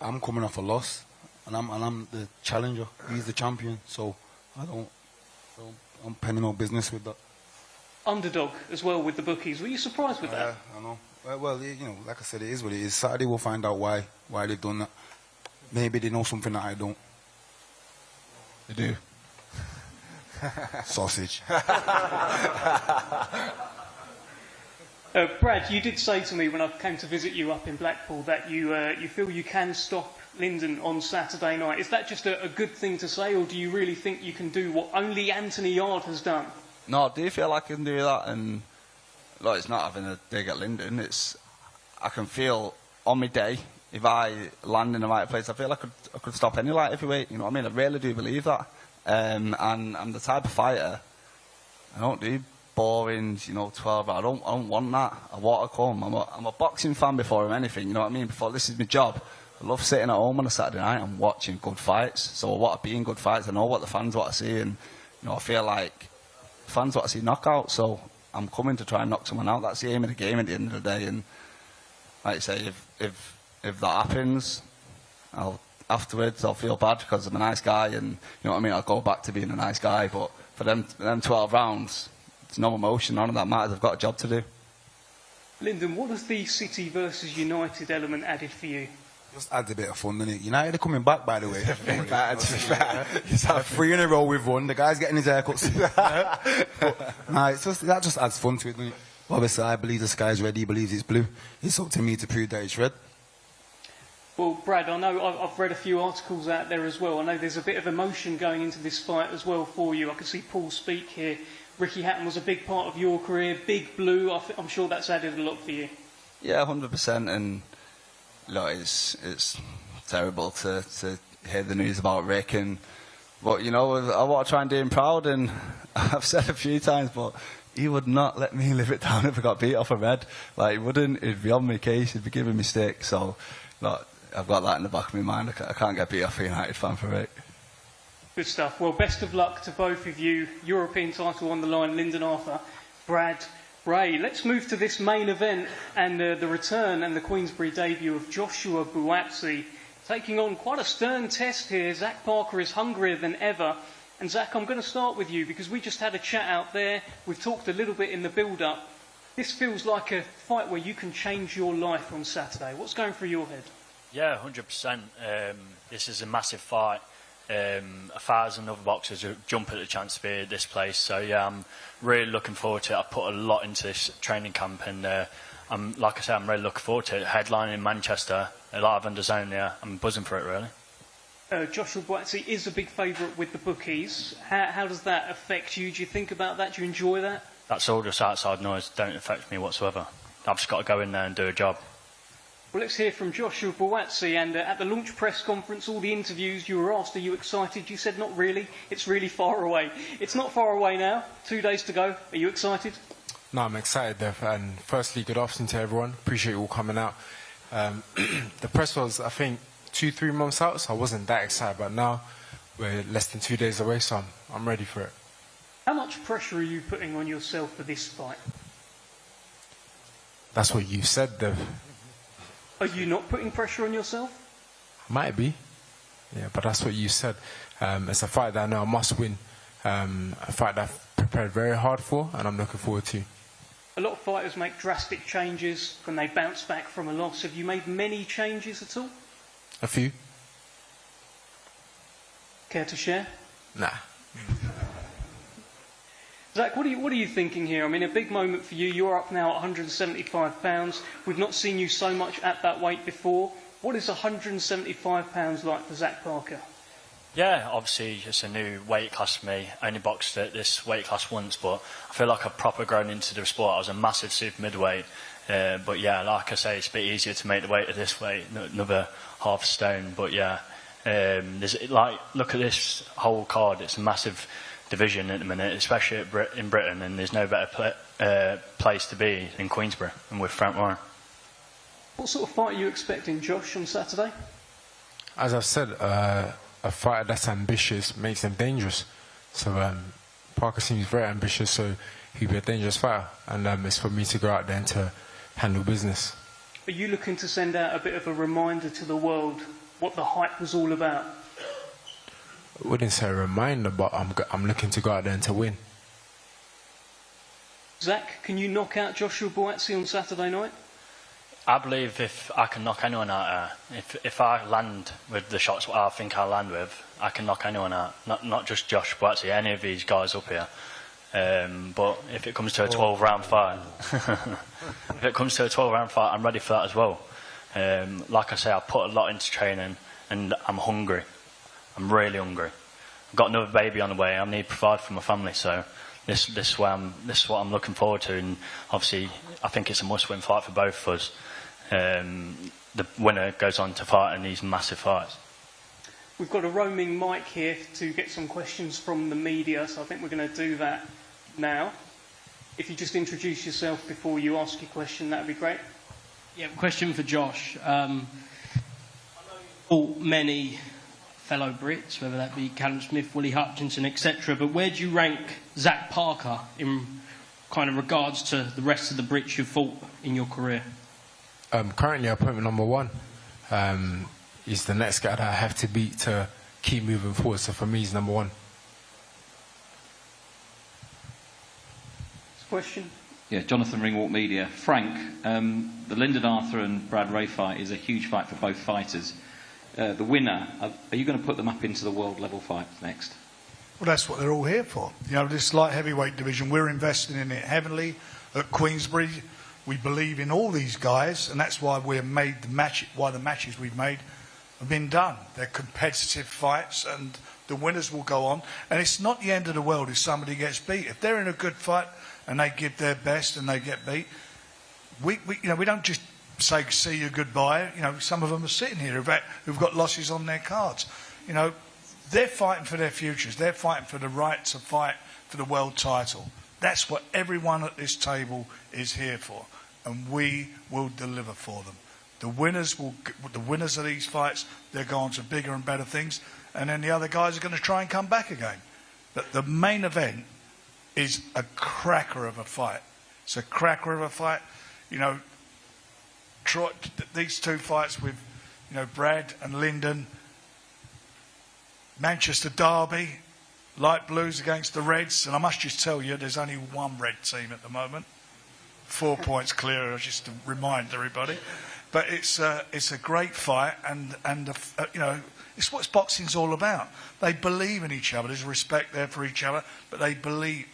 I'm coming off a loss, and I'm the challenger. He's the champion, so I'm penning no business with that. Underdog as well with the bookies. Were you surprised with that? Yeah, I know. Well, you know, like I said, it is what it is. Saturday we'll find out why they've done that. maybe they know something that I don't. They do. Sausage. Brad, you did say to me when I came to visit you up in Blackpool that you feel you can stop Lyndon on Saturday night. Is that just a good thing to say, or do you really think you can do what only Anthony Yard has done? No, I do feel I can do that, and like, it's not having a dig at Lyndon. I can feel on my day, if I land in the right place, I feel I could stop any light heavyweight. You know what I mean? I really do believe that. And I'm the type of fighter. I don't do boring, 12. I don't want that. I want to come. I'm a boxing fan before I'm anything. You know what I mean? Before this is my job. I love sitting at home on a Saturday night and watching good fights. So I want to be in good fights. I know what the fans want to see, and I feel like fans want to see knockouts. So I'm coming to try and knock someone out. That's the aim of the game at the end of the day. And like I say, if that happens, afterwards I'll feel bad because I'm a nice guy, and you know what I mean. I'll go back to being a nice guy. But for them 12 rounds, it's no emotion. None of that matters. I've got a job to do. Lyndon, what has the City versus United element added for you? Just adds a bit of fun, doesn't it? United are coming back, by the way. It's like 3 in a row we've won. The guy's getting his haircuts. That just adds fun to it, doesn't it? Obviously, I believe the sky's red. He believes it's blue. It's up to me to prove that it's red. Well, Brad, I know I've read a few articles out there as well. I know there's a bit of emotion going into this fight as well for you. I can see Paul speak here. Ricky Hatton was a big part of your career. Big Blue, I'm sure that's added a lot for you. Yeah, 100%. And look, it's terrible to hear the news about Rick. But I want to try and do him proud. And I've said a few times, but he would not let me live it down if I got beat off a red. Like, he wouldn't. He'd be on my case. He'd be giving me stick. So, look, I've got that in the back of my mind. I can't get beat off a United fan for Rick. Good stuff. Well, best of luck to both of you. European title on the line, Lyndon Arthur, Brad Ray. Let's move to this main event and the return and the Queensberry debut of Joshua Buatsi. Taking on quite a stern test here. Zach Parker is hungrier than ever. And Zach, I'm going to start with you because we just had a chat out there. We've talked a little bit in the build-up. This feels like a fight where you can change your life on Saturday. What's going through your head? Yeah, 100%. This is a massive fight. 1,000 other boxers who jump at the chance to be at this place. So yeah, I'm really looking forward to it. I put a lot into this training camp, and like I said, I'm really looking forward to it. Headlining in Manchester, live on DAZN. Yeah, I'm buzzing for it really. Joshua Buatsi is a big favourite with the bookies. How does that affect you? Do you think about that? Do you enjoy that? That's all just outside noise. Don't affect me whatsoever. I've just got to go in there and do a job. Well, let's hear from Joshua Buatsi. And at the launch press conference, all the interviews, you were asked, are you excited? You said, not really. It's really far away. It's not far away now. 2 days to go. Are you excited? No, I'm excited, Dev. And firstly, good afternoon to everyone. Appreciate you all coming out. The press was, I think, 2-3 months out, so I wasn't that excited. But now we're less than 2 days away, so I'm ready for it. How much pressure are you putting on yourself for this fight? That's what you said, Dev. Are you not putting pressure on yourself? Might be. Yeah, but that's what you said. It's a fight that I know I must win. A fight that I've prepared very hard for, and I'm looking forward to. A lot of fighters make drastic changes when they bounce back from a loss. Have you made many changes at all? A few. Care to share? Nah. Zach, what are you thinking here? I mean, a big moment for you. You're up now at 175 pounds. We've not seen you so much at that weight before. What is 175 pounds like for Zach Parker? Yeah, obviously it's a new weight class for me. I only boxed at this weight class once, but I feel like I've proper grown into the sport. I was a massive super midweight. But yeah, like I say, it's a bit easier to make the weight of this weight, another half stone. But yeah, look at this whole card. It's a massive division at the minute, especially in Britain, and there's no better place to be than Queensberry and with Frank Warren. What sort of fight are you expecting, Josh, on Saturday? As I've said, a fighter that's ambitious makes him dangerous. So Parker seems very ambitious, so he'll be a dangerous fighter, and it's for me to go out there and to handle business. Are you looking to send out a bit of a reminder to the world what the hype was all about? I wouldn't say a reminder, but I'm looking to go out there and to win. Zach, can you knock out Joshua Buatsi on Saturday night? I believe if I can knock anyone out, if I land with the shots what I think I land with, I can knock anyone out. Not just Joshua Buatsi, any of these guys up here. But if it comes to a 12-round fight, if it comes to a 12-round fight, I'm ready for that as well. Like I say, I put a lot into training, and I'm hungry. I'm really hungry. I've got another baby on the way. I need to provide for my family, so this is what I'm looking forward to. And obviously, I think it's a must-win fight for both of us. The winner goes on to fight in these massive fights. We've got a roaming mic here to get some questions from the media, so I think we're going to do that now. If you just introduce yourself before you ask your question, that would be great. Yeah, question for Josh. I know you've fought many fellow Brits, whether that be Callum Smith, Willie Hutchinson, etc., but where do you rank Zach Parker in kind of regards to the rest of the Brits you've fought in your career? Currently, appointment number 1 is the next guy that I have to beat to keep moving forward. So for me, he's number 1. Question? Yeah, Jonathan Ringwalk Media. Frank, the Lyndon Arthur and Brad Ray fight is a huge fight for both fighters. The winner, are you going to put them up into the world level fight next? Well, that's what they're all here for. You know, this light heavyweight division, we're investing in it heavily at Queensbury. We believe in all these guys, and that's why we've made why the matches we've made have been done. They're competitive fights, and the winners will go on. And it's not the end of the world if somebody gets beat. If they're in a good fight and they give their best and they get beat, we don't just say see you goodbye. You know, some of them are sitting here who've got losses on their cards. You know, they're fighting for their futures. They're fighting for the right to fight for the world title. That's what everyone at this table is here for, and we will deliver for them. The winners of these fights, they'll go on to bigger and better things, and then the other guys are going to try and come back again. But the main event is a cracker of a fight. It's a cracker of a fight. You know, these 2 fights with, you know, Brad and Lyndon, Manchester Derby, Light Blues against the Reds, and I must just tell you, there's only one red team at the moment. 4 points clear, just to remind everybody. But it's a great fight, and you know, it's what boxing's all about. They believe in each other. There's respect there for each other, but they believe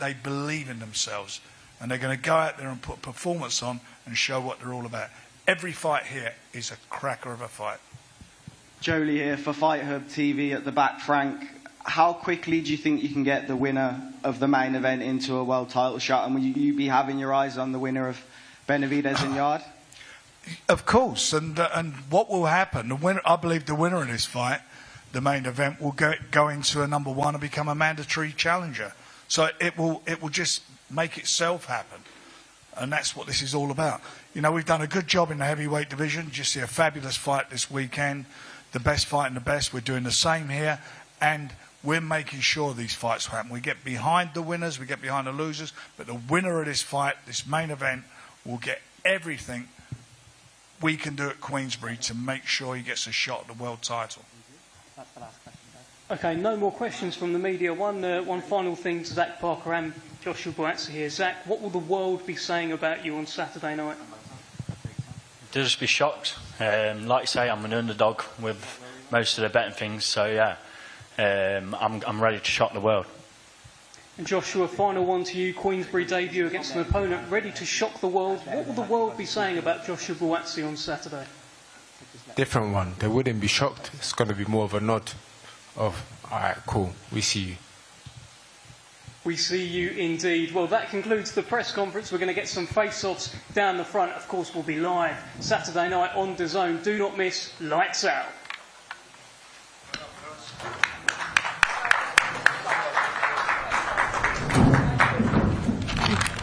in themselves, and they're going to go out there and put a performance on and show what they're all about. Every fight here is a cracker of a fight. Jolie here for Fight Hub TV at the back. Frank, how quickly do you think you can get the winner of the main event into a world title shot, and will you be having your eyes on the winner of Benavidez and Yard? Of course, and what will happen, I believe the winner of this fight, the main event, will go into a number 1 and become a mandatory challenger. So it will just make itself happen, and that's what this is all about. You know, we've done a good job in the heavyweight division. Just see a fabulous fight this weekend, the best fighting the best. We're doing the same here, and we're making sure these fights will happen. We get behind the winners, we get behind the losers, but the winner of this fight, this main event, will get everything we can do at Queensbury to make sure he gets a shot at the world title. That's the last question. Okay, no more questions from the media. One final thing to Zach Parker and Joshua Buatsi here. Zach, what will the world be saying about you on Saturday night? They'll just be shocked. Like you say, I'm an underdog with most of the betting things, so yeah, I'm ready to shock the world. And Joshua, final one to you. Queensbury debut against an opponent ready to shock the world. What will the world be saying about Joshua Buatsi on Saturday? Different one. They wouldn't be shocked. It's going to be more of a nod of, all right, cool, we see you. We see you indeed. Well, that concludes the press conference. We're going to get some face-offs down the front. Of course, we'll be live Saturday night on DAZN. Do not miss Lights Out.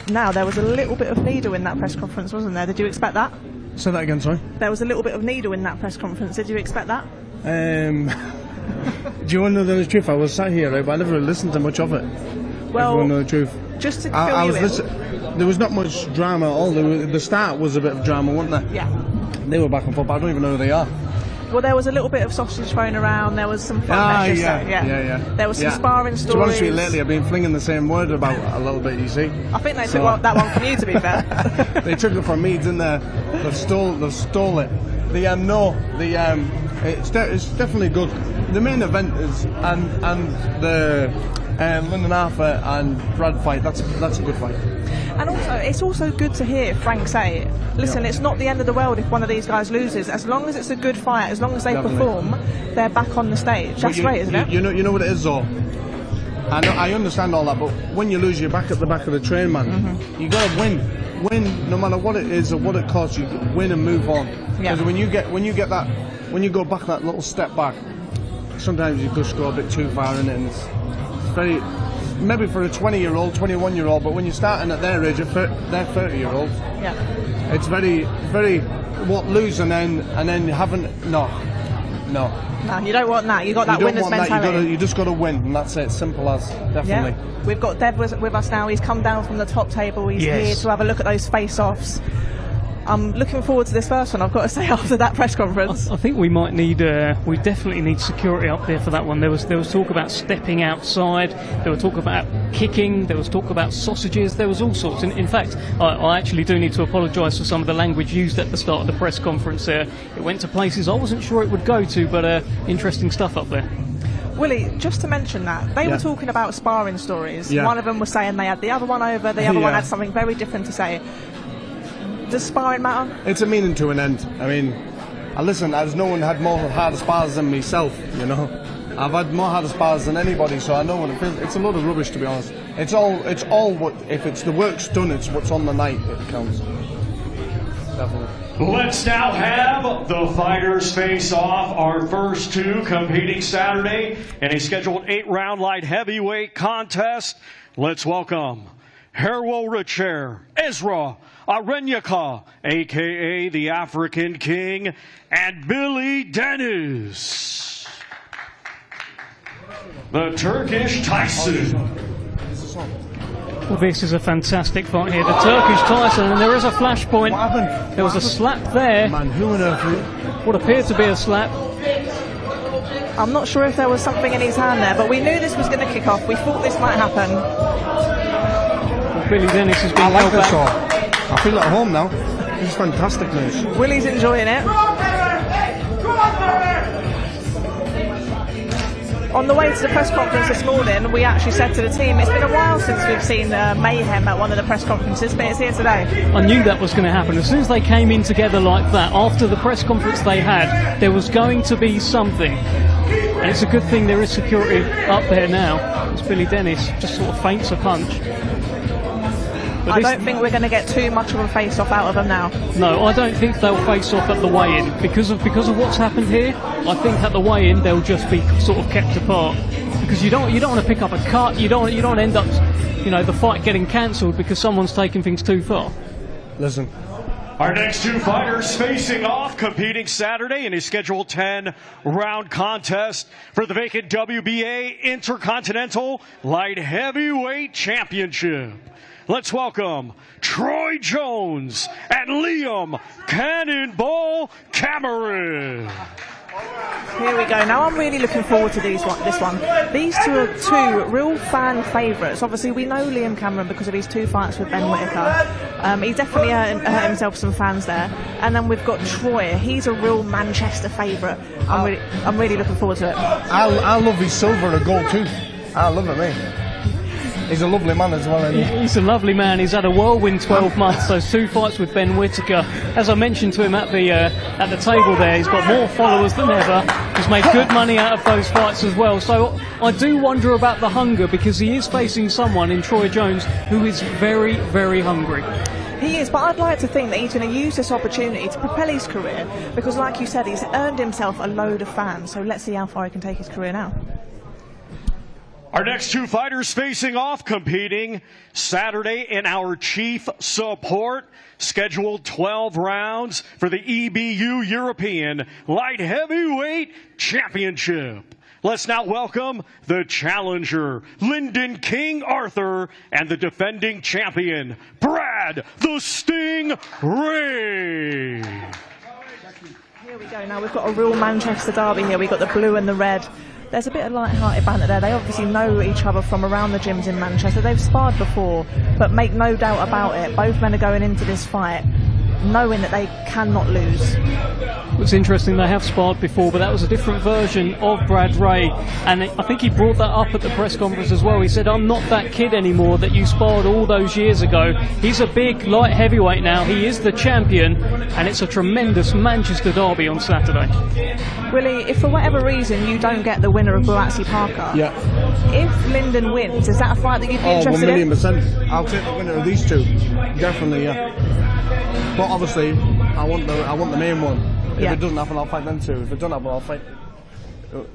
Now, there was a little bit of needle in that press conference, wasn't there? Did you expect that? Say that again, sorry. There was a little bit of needle in that press conference. Did you expect that? Do you want to know the truth? I was sat here, right, but I never listened to much of it. Well, if you want to know the truth. Just to fill you in. There was not much drama at all. The start was a bit of drama, wasn't there? Yeah. They were back and forth, but I don't even know who they are. Well, there was a little bit of sausage thrown around. There was some fun. Yeah. There was some sparring stories. To be honest with you, lately I've been flinging the same word about a little bit, you see. I think they took that one from you, to be fair. They took it from me, didn't they? They've stole it. It's definitely good. The main event is and the Lyndon Arthur and Brad fight. That's a good fight. And also, it's also good to hear Frank say, listen, it's not the end of the world if one of these guys loses. As long as it's a good fight, as long as they perform, they're back on the stage. That's great, isn't it? You know what it is, though? I understand all that, but when you lose, you're back at the back of the train, man. You got to win. Win, no matter what it is or what it costs, you win and move on. Because when you go back that little step back, sometimes you just go a bit too far in it, and it's very, maybe for a 20-year-old, 21-year-old, but when you're starting at their age, they're 30-year-olds. It's very, lose and then haven't. No, you don't want that. You got that winner's mentality. You just got to win, and that's it. Simple as, definitely. Yeah. We've got Dev with us now. He's come down from the top table. He's here to have a look at those face-offs. I'm looking forward to this first one, I've got to say, after that press conference. I think we might need, we definitely need security up there for that one. There was talk about stepping outside, there was talk about kicking, there was talk about sausages, there was all sorts. In fact, I actually do need to apologise for some of the language used at the start of the press conference there. It went to places I wasn't sure it would go to, but interesting stuff up there. Willie, just to mention that, they were talking about sparring stories. One of them was saying they had the other one over, the other one had something very different to say. Does sparring matter? It's a meaning to an end. I mean, listen, as no one had more hard spars than myself, you know. I've had more hard spars than anybody, so I know what it feels. It's a load of rubbish, to be honest. It's all what, if it's the work's done, it's what's on the night that counts. Definitely. Let's now have the fighters face off. Our first two competing Saturday in a scheduled 8-round light heavyweight contest. Let's welcome Herwo Richer, Ezra Arenyaka, a.k.a. the African King, and Billy Dennis, the Turkish Tyson. Well, this is a fantastic fight here. The Turkish Tyson, and there is a flashpoint. What happened? There was a slap there. Man, who on earth? What appeared to be a slap. I'm not sure if there was something in his hand there, but we knew this was going to kick off. We thought this might happen. Well, Billy Dennis has been I like held this back. all. I feel at home now. This is fantastic news. Willie's enjoying it. On the way to the press conference this morning, we actually said to the team, it's been a while since we've seen mayhem at one of the press conferences, but it's here today. I knew that was going to happen. As soon as they came in together like that, after the press conference they had, there was going to be something. And it's a good thing there is security up there now. It's Billy Dennis just sort of feints a punch. I don't think we're going to get too much of a face-off out of them now. No, I don't think they'll face off at the weigh-in because of what's happened here. I think at the weigh-in they'll just be sort of kept apart because you don't want to pick up a cut. You don't end up, the fight getting cancelled because someone's taking things too far. Listen. Our next two fighters facing off, competing Saturday in a scheduled 10-round contest for the vacant WBA Intercontinental Light Heavyweight Championship. Let's welcome Troy Jones and Liam Cannonball Cameron. Here we go. Now I'm really looking forward to this one. These two are two real fan favourites. Obviously, we know Liam Cameron because of his 2 fights with Ben Whittaker. He definitely hurt himself some fans there. And then we've got Troy. He's a real Manchester favourite. I'm really looking forward to it. I love his silver and gold too. I love it, mate. He's a lovely man as well, isn't he? He's a lovely man. He's had a whirlwind 12 months. Those 2 fights with Ben Whittaker. As I mentioned to him at the table there, he's got more followers than ever. He's made good money out of those fights as well. So I do wonder about the hunger because he is facing someone in Troy Jones who is very, very hungry. He is, but I'd like to think that he's going to use this opportunity to propel his career because, like you said, he's earned himself a load of fans. So let's see how far he can take his career now. Our next two fighters facing off, competing Saturday in our chief support, scheduled 12 rounds for the EBU European Light Heavyweight Championship. Let's now welcome the challenger, Lyndon King Arthur, and the defending champion, Brad the Sting Ray. Here we go. Now we've got a real Manchester derby here. We've got the blue and the red. There's a bit of light-hearted banter there. They obviously know each other from around the gyms in Manchester. They've sparred before, but make no doubt about it, both men are going into this fight knowing that they cannot lose. It's interesting, they have sparred before, but that was a different version of Brad Ray, and I think he brought that up at the press conference as well. He said, I'm not that kid anymore that you sparred all those years ago. He's a big light heavyweight now, he is the champion, and it's a tremendous Manchester derby on Saturday. Willie, if for whatever reason you don't get the winner of Buatsi Parker, if Lyndon wins, is that a fight that you'd be interested in? 1,000,000%. I'll take the winner of these two. Definitely, yeah. But obviously, I want the main one. If it doesn't happen, I'll fight them two. If it doesn't happen, I'll fight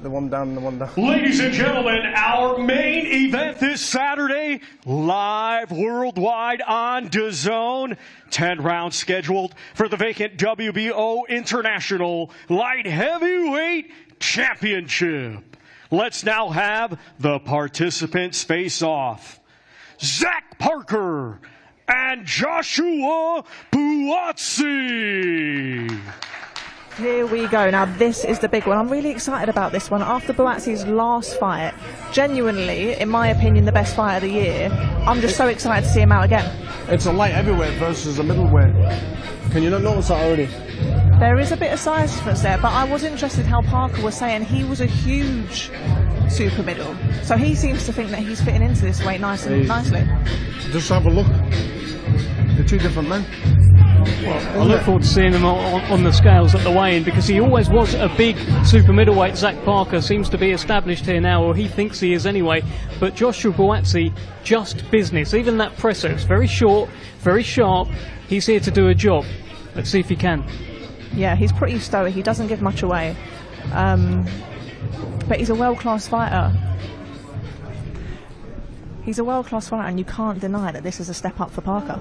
the one down and the one down. Ladies and gentlemen, our main event this Saturday, live worldwide on DAZN. 10 rounds scheduled for the vacant WBO International Light Heavyweight Championship. Let's now have the participants face off. Zach Parker and Joshua Buatsi. Here we go. Now this is the big one. I'm really excited about this one. After Buatsi's last fight, genuinely, in my opinion, the best fight of the year, I'm just so excited to see him out again. It's a light heavyweight versus a middleweight. Can you not notice that already? There is a bit of size difference there, but I was interested how Parker was saying he was a huge super middle. So he seems to think that he's fitting into this weight nicely. Just have a look. They're two different men. Well, I look forward to seeing him on the scales at the weigh-in, because he always was a big super middleweight. Zach Parker seems to be established here now, or he thinks he is anyway. But Joshua Buatsi, just business. Even that presser, it's very short, very sharp. He's here to do a job. Let's see if he can. Yeah, he's pretty stoic. He doesn't give much away. But he's a world-class fighter. He's a world-class fighter, and you can't deny that this is a step up for Parker.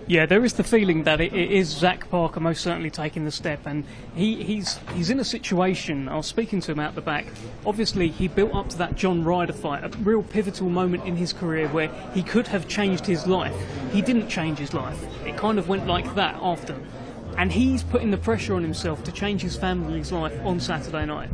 Yeah, there is the feeling that it is Zach Parker most certainly taking the step, and he's in a situation. I was speaking to him out the back. Obviously, he built up to that John Ryder fight, a real pivotal moment in his career where he could have changed his life. He didn't change his life. It kind of went like that after. And he's putting the pressure on himself to change his family's life on Saturday night.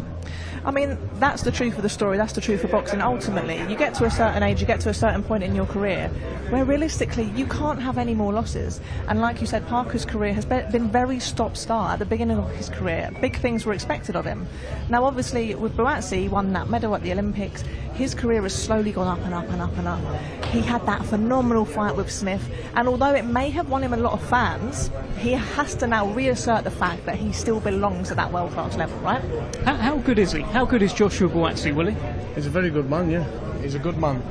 I mean, that's the truth of the story, that's the truth of boxing. Ultimately, you get to a certain age, you get to a certain point in your career where realistically you can't have any more losses. And like you said, Parker's career has been very stop-start at the beginning of his career. Big things were expected of him. Now, obviously, with Buatsi, he won that medal at the Olympics. His career has slowly gone up and up and up and up. He had that phenomenal fight with Smith, and although it may have won him a lot of fans, he has to now reassert the fact that he still belongs at that world-class level, right? How good is he? How good is Joshua Buatsi, Willie? He's a very good man, yeah. He's a good man.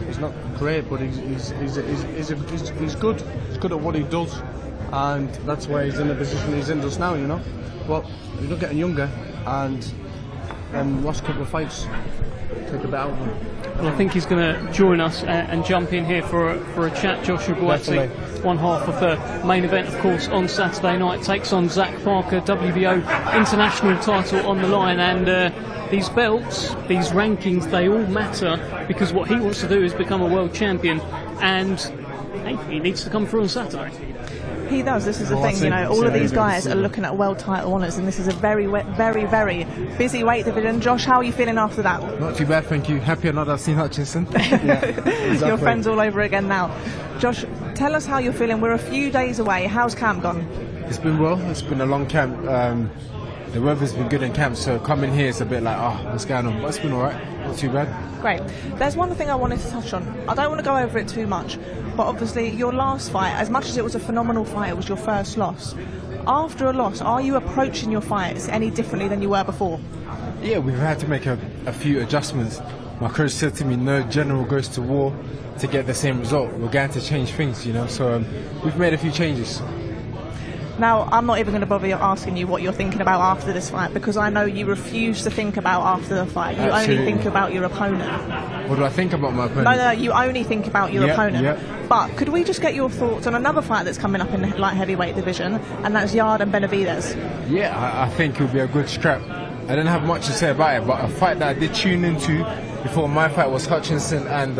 He's not great, but he's good. He's good at what he does, and that's why he's in the position he's in just now, you know. But he's not getting younger, and last couple of fights take a bit out of him. Well, I think he's going to join us and jump in here for a chat. Joshua Buatsi, one half of the main event, of course, on Saturday night, takes on Zach Parker, WBO international title on the line, and these belts, these rankings, they all matter, because what he wants to do is become a world champion, and hey, he needs to come through on Saturday. He does. This is the thing, you know, all of these guys are looking at world title honours, and this is a very, very, very busy weight division. Josh, how are you feeling after that? Not too bad, thank you. Happy or not, I've seen Hutchinson. Exactly. Your friends all over again now. Josh, tell us how you're feeling. We're a few days away. How's camp gone? It's been well. It's been a long camp. The weather's been good in camp, so coming here it's a bit like, what's going on? But it's been alright, not too bad. Great. There's one thing I wanted to touch on. I don't want to go over it too much, but obviously your last fight, as much as it was a phenomenal fight, it was your first loss. After a loss, are you approaching your fights any differently than you were before? Yeah, we've had to make a few adjustments. My coach said to me, no general goes to war to get the same result. We're going to change things, you know, so we've made a few changes. Now, I'm not even going to bother asking you what you're thinking about after this fight, because I know you refuse to think about after the fight. You only think about your opponent. What do I think about my opponent? No, you only think about your opponent. But could we just get your thoughts on another fight that's coming up in the light heavyweight division, and that's Yard and Benavidez? Yeah, I think it'll be a good scrap. I didn't have much to say about it, but a fight that I did tune into before my fight was Hutchinson and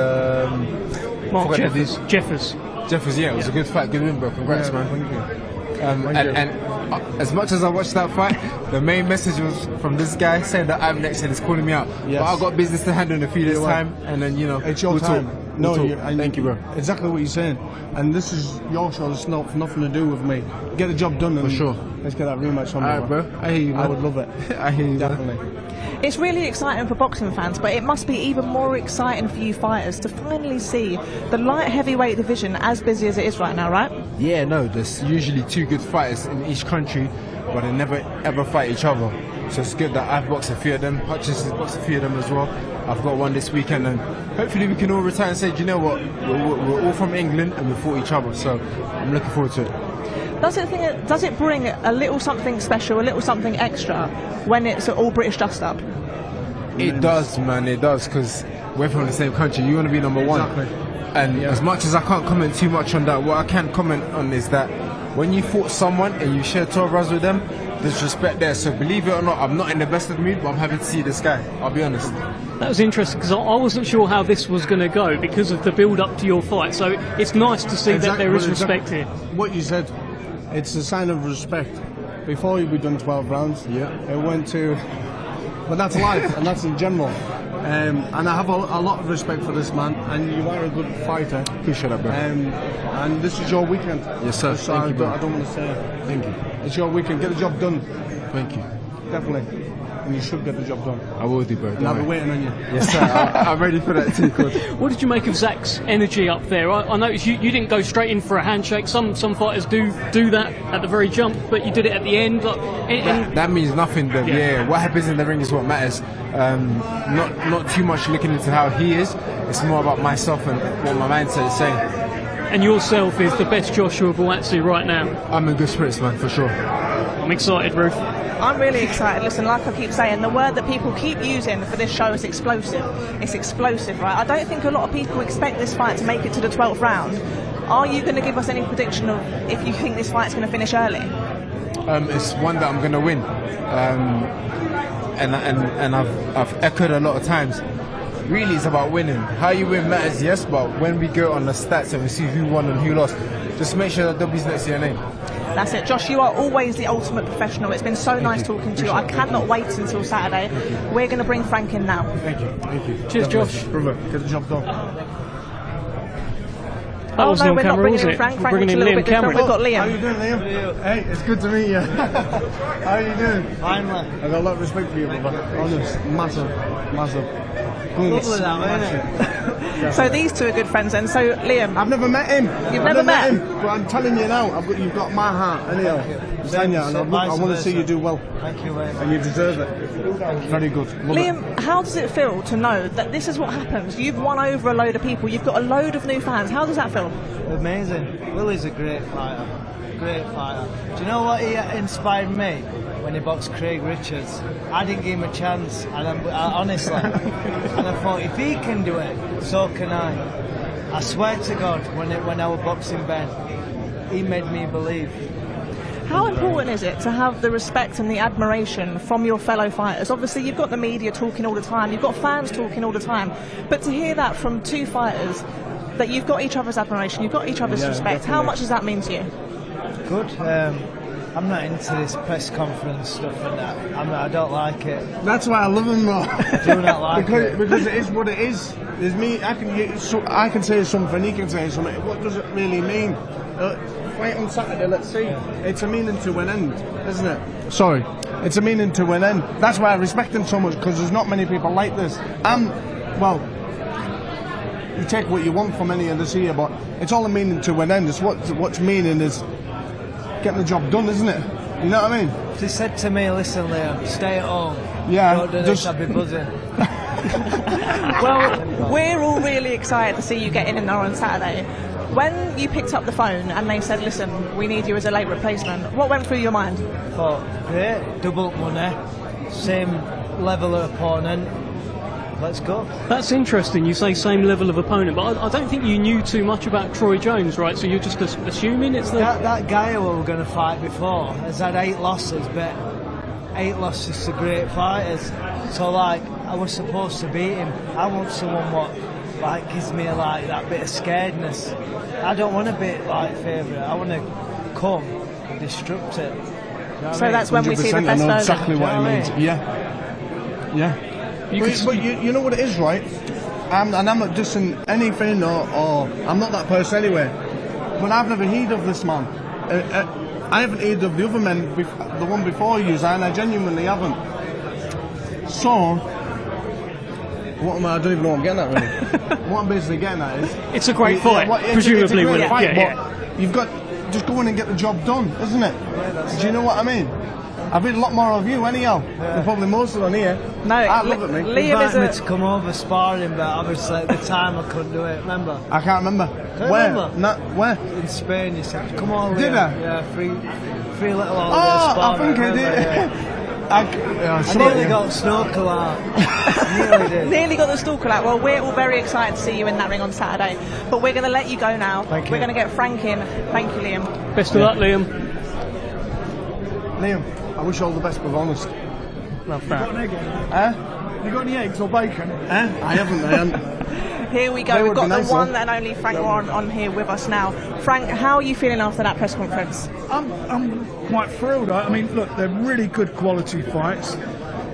Mark Jeffers. Jeffers, yeah, it was a good fight. Good win, bro. Congrats, man. Thank you. And as much as I watched that fight, the main message was from this guy saying that I'm next and he's calling me out. Yes. But I've got business to handle in a few days' time, and then it's your time. We'll talk. Thank you, bro. Exactly what you're saying. And this is your show. It's nothing to do with me. Get the job done. For sure. Let's get that rematch on. All right, bro. I hear you, man. I would love it. I hear you, definitely. It's really exciting for boxing fans, but it must be even more exciting for you fighters to finally see the light heavyweight division as busy as it is right now, right? Yeah, no, there's usually 2 good fighters in each country, but they never ever fight each other. So it's good that I've boxed a few of them, Hutchins has boxed a few of them as well. I've got one this weekend, and hopefully we can all retire and say, do you know what, we're all from England and we fought each other, so I'm looking forward to it. Does it bring a little something special, a little something extra when it's an all British dust-up? It does, man, it does, because we're from the same country. You want to be number one. Exactly. And as much as I can't comment too much on that, what I can comment on is that when you fought someone and you share 12 rounds with them, there's respect there. So believe it or not, I'm not in the best of mood, but I'm happy to see this guy. I'll be honest. That was interesting because I wasn't sure how this was going to go because of the build-up to your fight. So it's nice to see that there is respect here. What you said, it's a sign of respect. Before we've done 12 rounds, it went to... But that's life, and that's in general. And I have a lot of respect for this man, and you are a good fighter. Appreciate that, bro. And this is your weekend. Yes, sir. So Thank you, bro. I don't want to say. Thank you. It's your weekend. Get the job done. Thank you. Definitely. And you should get the job done. I will do, bro. And I'll be waiting on you. Yes, sir. I'm ready for that too, Cod. What did you make of Zach's energy up there? I noticed you didn't go straight in for a handshake. Some fighters do that at the very jump, but you did it at the end. That means nothing, though. Yeah. What happens in the ring is what matters. Not too much looking into how he is. It's more about myself and what my mindset is saying. And yourself is the best Joshua Buatsi right now. I'm in good spirits, man, for sure. I'm excited, Ruth. I'm really excited. Listen, like I keep saying, the word that people keep using for this show is explosive. It's explosive, right? I don't think a lot of people expect this fight to make it to the 12th round. Are you going to give us any prediction of if you think this fight's going to finish early? It's one that I'm going to win. And I've echoed a lot of times. Really, it's about winning. How you win matters, yes, but when we go on the stats and we see who won and who lost, just make sure that W's next to your name. That's it. Josh, you are always the ultimate professional. It's been so nice talking to you. I cannot wait until Saturday. We're going to bring Frank in now. Thank you. Thank you. Cheers, Josh. Brother, get the job done. Oh, no, we're not bringing in Frank. Frank looks a little bit different. We've got Liam. How you doing, Liam? Hey, it's good to meet you. How you doing? Finally. I've got a lot of respect for you, brother. Honest. Massive. Lovely that, So these two are good friends then. So, Liam. I've never met him. You've never met him? But I'm telling you now, you've got my heart. Anyhow. And I want to see you do well. Thank you, and you deserve it. Very good. Liam, how does it feel to know that this is what happens? You've won over a load of people. You've got a load of new fans. How does that feel? Amazing. Willie's a great fighter. Great fighter. Do you know what he inspired me? When he boxed Craig Richards, I didn't give him a chance, and honestly, and I thought if he can do it, so can I. I swear to God, when I was boxing Ben, he made me believe. How important is it to have the respect and the admiration from your fellow fighters? Obviously, you've got the media talking all the time, you've got fans talking all the time, but to hear that from two fighters, that you've got each other's admiration, you've got each other's respect, definitely. How much does that mean to you? Good. I'm not into this press conference stuff and that. I don't like it. That's why I love him more. I do not like it. Because it is what it is. There's me. I can say something. He can say something. What does it really mean? Fight on Saturday. Let's see. It's a meaning to an end, isn't it? Sorry. It's a meaning to an end. That's why I respect him so much, because there's not many people like this. Well, you take what you want from any of this here, but it's all a meaning to an end. It's what's meaning is getting the job done, isn't it? You know what I mean? If they said to me, listen, Liam, stay at home. Yeah. Don't do this, I'd be buzzing. Well, we're all really excited to see you get in there on Saturday. When you picked up the phone and they said, listen, we need you as a late replacement, what went through your mind? I thought, great, double money, same level of opponent. Let's go. That's interesting. You say same level of opponent, but I don't think you knew too much about Troy Jones, right? So you're just assuming it's that guy who we were going to fight before has had 8 losses, but 8 losses to great fighters. So like, I was supposed to beat him. I want someone what like gives me like that bit of scaredness. I don't want to be like favourite. I want to come can disrupt it. Do you know what I So mean? that's when we see the 100%, best I know version. exactly what Do you know he what I means. Yeah. You But you know what it is, right? I'm not dissing anything, or I'm not that person anyway. But I've never heard of this man. I haven't heard of the other men, the one before you, and I genuinely haven't. So, what am I? I don't even know what I'm getting at, really. What I'm basically getting at is... It's a great fight, it's presumably, a great will it? fight, Yeah, but you've got... Just go in and get the job done, isn't it? Do you know what I mean? I've heard a lot more of you, anyhow. Than probably most of them here. No, I love it, mate. Liam is me to come over sparring, but obviously at the time I couldn't do it. Remember? I can't remember. Can't Where? remember? Where? In Spain, you said, "Come on, Did Liam." I? Yeah, free little holiday Oh, sparring. I think I remember, did. yeah. I nearly got snorkel out. Nearly did. Nearly got the snorkel out. Well, we're all very excited to see you in that ring on Saturday. But we're going to let you go now. Thank you. We're going to get Frank in. Thank you, Liam. Best of luck, Liam. Liam, I wish you all the best, but honest. Love You got that. an egg? Eh? You got any eggs or bacon? Eh? I haven't. Here we go. They We've would got be the nice, one though. and only Frank Warren on here with us now. Frank, how are you feeling after that press conference? I'm quite thrilled. I mean, look, they're really good quality fights.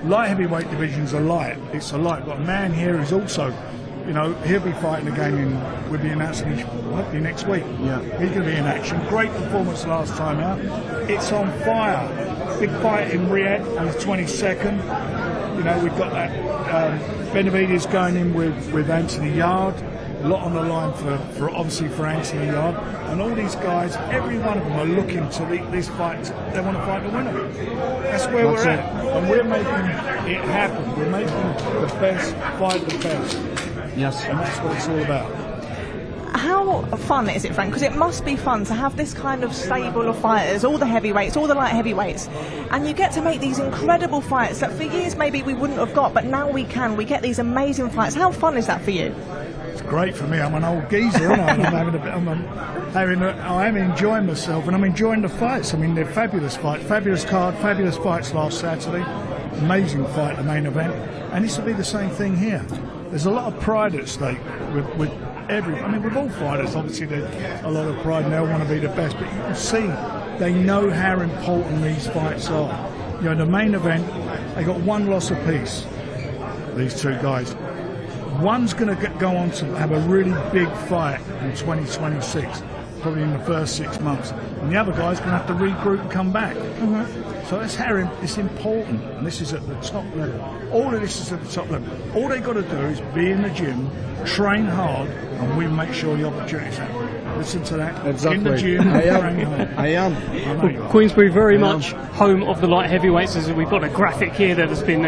Light heavyweight divisions are light. It's a light. Got a man here who's also, you know, he'll be fighting again. We'll be announcing hopefully next week. Yeah. He's going to be in action. Great performance last time out. It's on fire. Big fight in Riyadh on the 22nd. You know, we've got that. Benavidez going in with Anthony Yard. A lot on the line for obviously for Anthony Yard. And all these guys, every one of them are looking to this fight. They want to fight the winner. That's where That's we're it. at. And we're making it happen. We're making the best fight the best. Yes. And that's what it's all about. How fun is it, Frank? Because it must be fun to have this kind of stable of fighters, all the heavyweights, all the light heavyweights, and you get to make these incredible fights that for years maybe we wouldn't have got, but now we can. We get these amazing fights. How fun is that for you? It's great for me. I'm an old geezer, aren't I? And I am enjoying myself, and I'm enjoying the fights. I mean, they're fabulous fights, fabulous card, fabulous fights last Saturday. Amazing fight, the main event, and this will be the same thing here. There's a lot of pride at stake with with all fighters. Obviously, there's a lot of pride, and they all want to be the best. But you can see they know how important these fights are. You know, the main event, they got one loss apiece. These two guys. One's going to go on to have a really big fight in 2026, probably in the first 6 months, and the other guy's going to have to regroup and come back. So that's how it's important, and this is at the top level. All of this is at the top level. All they've got to do is be in the gym, train hard, and we make sure the opportunities happen. Listen to that. Exactly. In the gym, I am. train hard. I am. I know you are. Queensbury very much home of the light heavyweights. As we've got a graphic here that has been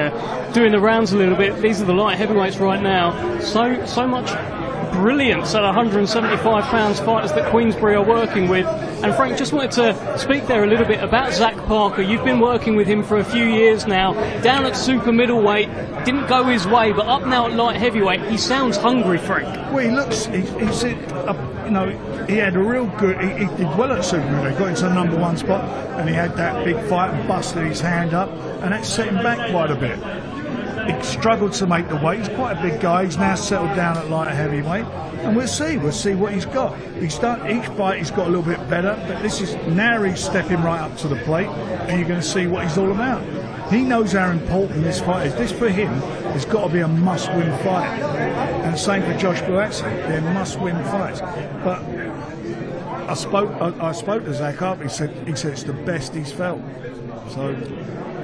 doing the rounds a little bit. These are the light heavyweights right now. So much brilliance at 175 pounds fighters that Queensbury are working with. And Frank, just wanted to speak there a little bit about Zach Parker. You've been working with him for a few years now. Down at super middleweight, didn't go his way, but up now at light heavyweight, he sounds hungry, Frank. Well, he looks. He's you know, he had a real good. He did well at super middleweight. Got into the #1 spot, and he had that big fight and busted his hand up, and that set him back quite a bit. He struggled to make the weight. He's quite a big guy. He's now settled down at light heavyweight, and we'll see what he's got. Each fight he's got a little bit better, but this is now he's stepping right up to the plate, and you're going to see what he's all about. He knows how important this fight is. This for him has got to be a must-win fight, and the same for Josh Buatsi. They're must-win fights. But I spoke to Zach after. He said it's the best he's felt. So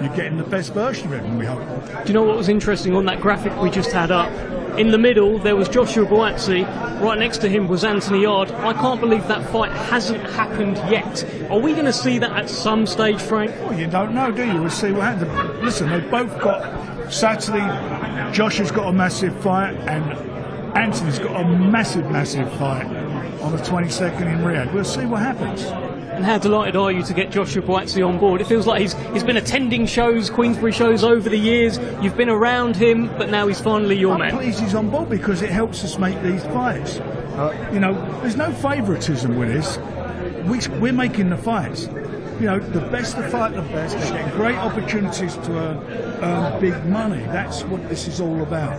you're getting the best version of him, we hope. Do you know what was interesting on that graphic we just had up? In the middle, there was Joshua Buatsi. Right next to him was Anthony Yard. I can't believe that fight hasn't happened yet. Are we going to see that at some stage, Frank? Well, you don't know, do you? We'll see what happens. Listen, they've both got Saturday. Josh has got a massive fight, and Anthony's got a massive fight on the 22nd in Riyadh. We'll see what happens. And how delighted are you to get Joshua Buatsi on board? It feels like he's been attending shows, Queensbury shows over the years. You've been around him, but now he's finally your man. I'm pleased he's on board because it helps us make these fights. You know, there's no favouritism with this. We're making the fights. You know, the best to fight the best. They get great opportunities to earn big money. That's what this is all about.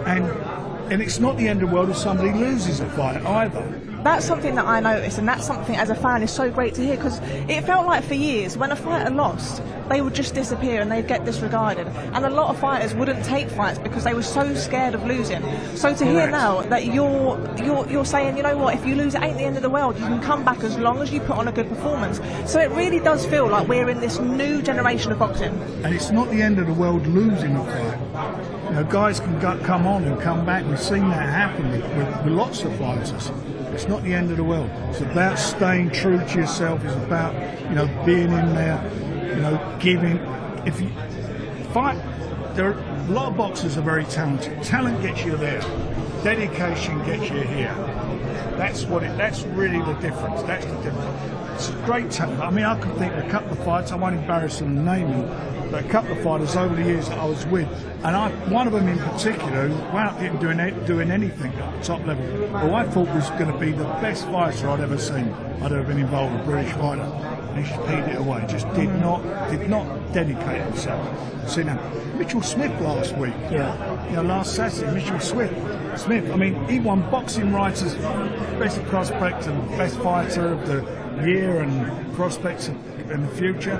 And it's not the end of the world if somebody loses a fight either. that's something that I noticed, and that's something as a fan is so great to hear, because it felt like for years when a fighter lost, they would just disappear and they'd get disregarded, and a lot of fighters wouldn't take fights because they were so scared of losing. So to hear now that you're saying, you know what, if you lose, it ain't the end of the world. You can come back as long as you put on a good performance. So it really does feel like we're in this new generation of boxing. And it's not the end of the world losing a fight. You know, guys can come on and come back. We've seen that happen with lots of fighters. It's not the end of the world. It's about staying true to yourself. It's about, you know, being in there, you know, giving. If you fight, there are a lot of boxers are very talented. Talent gets you there. Dedication gets you here. That's really the difference. That's the difference. It's great talent. I mean, I can think of a couple of fights. I won't embarrass them and name them, but a couple of fighters over the years that I was with, and one of them in particular, who without doing anything at the top level, who I thought was going to be the best fighter I'd ever seen. I'd ever been involved with a British fighter. And he peed it away. Just did not dedicate himself. See now, Mitchell Smith last week. Yeah. You know, last Saturday, Mitchell Smith. I mean, he won Boxing Writers' Best Prospect and Best Fighter of the Year and Prospects in the Future,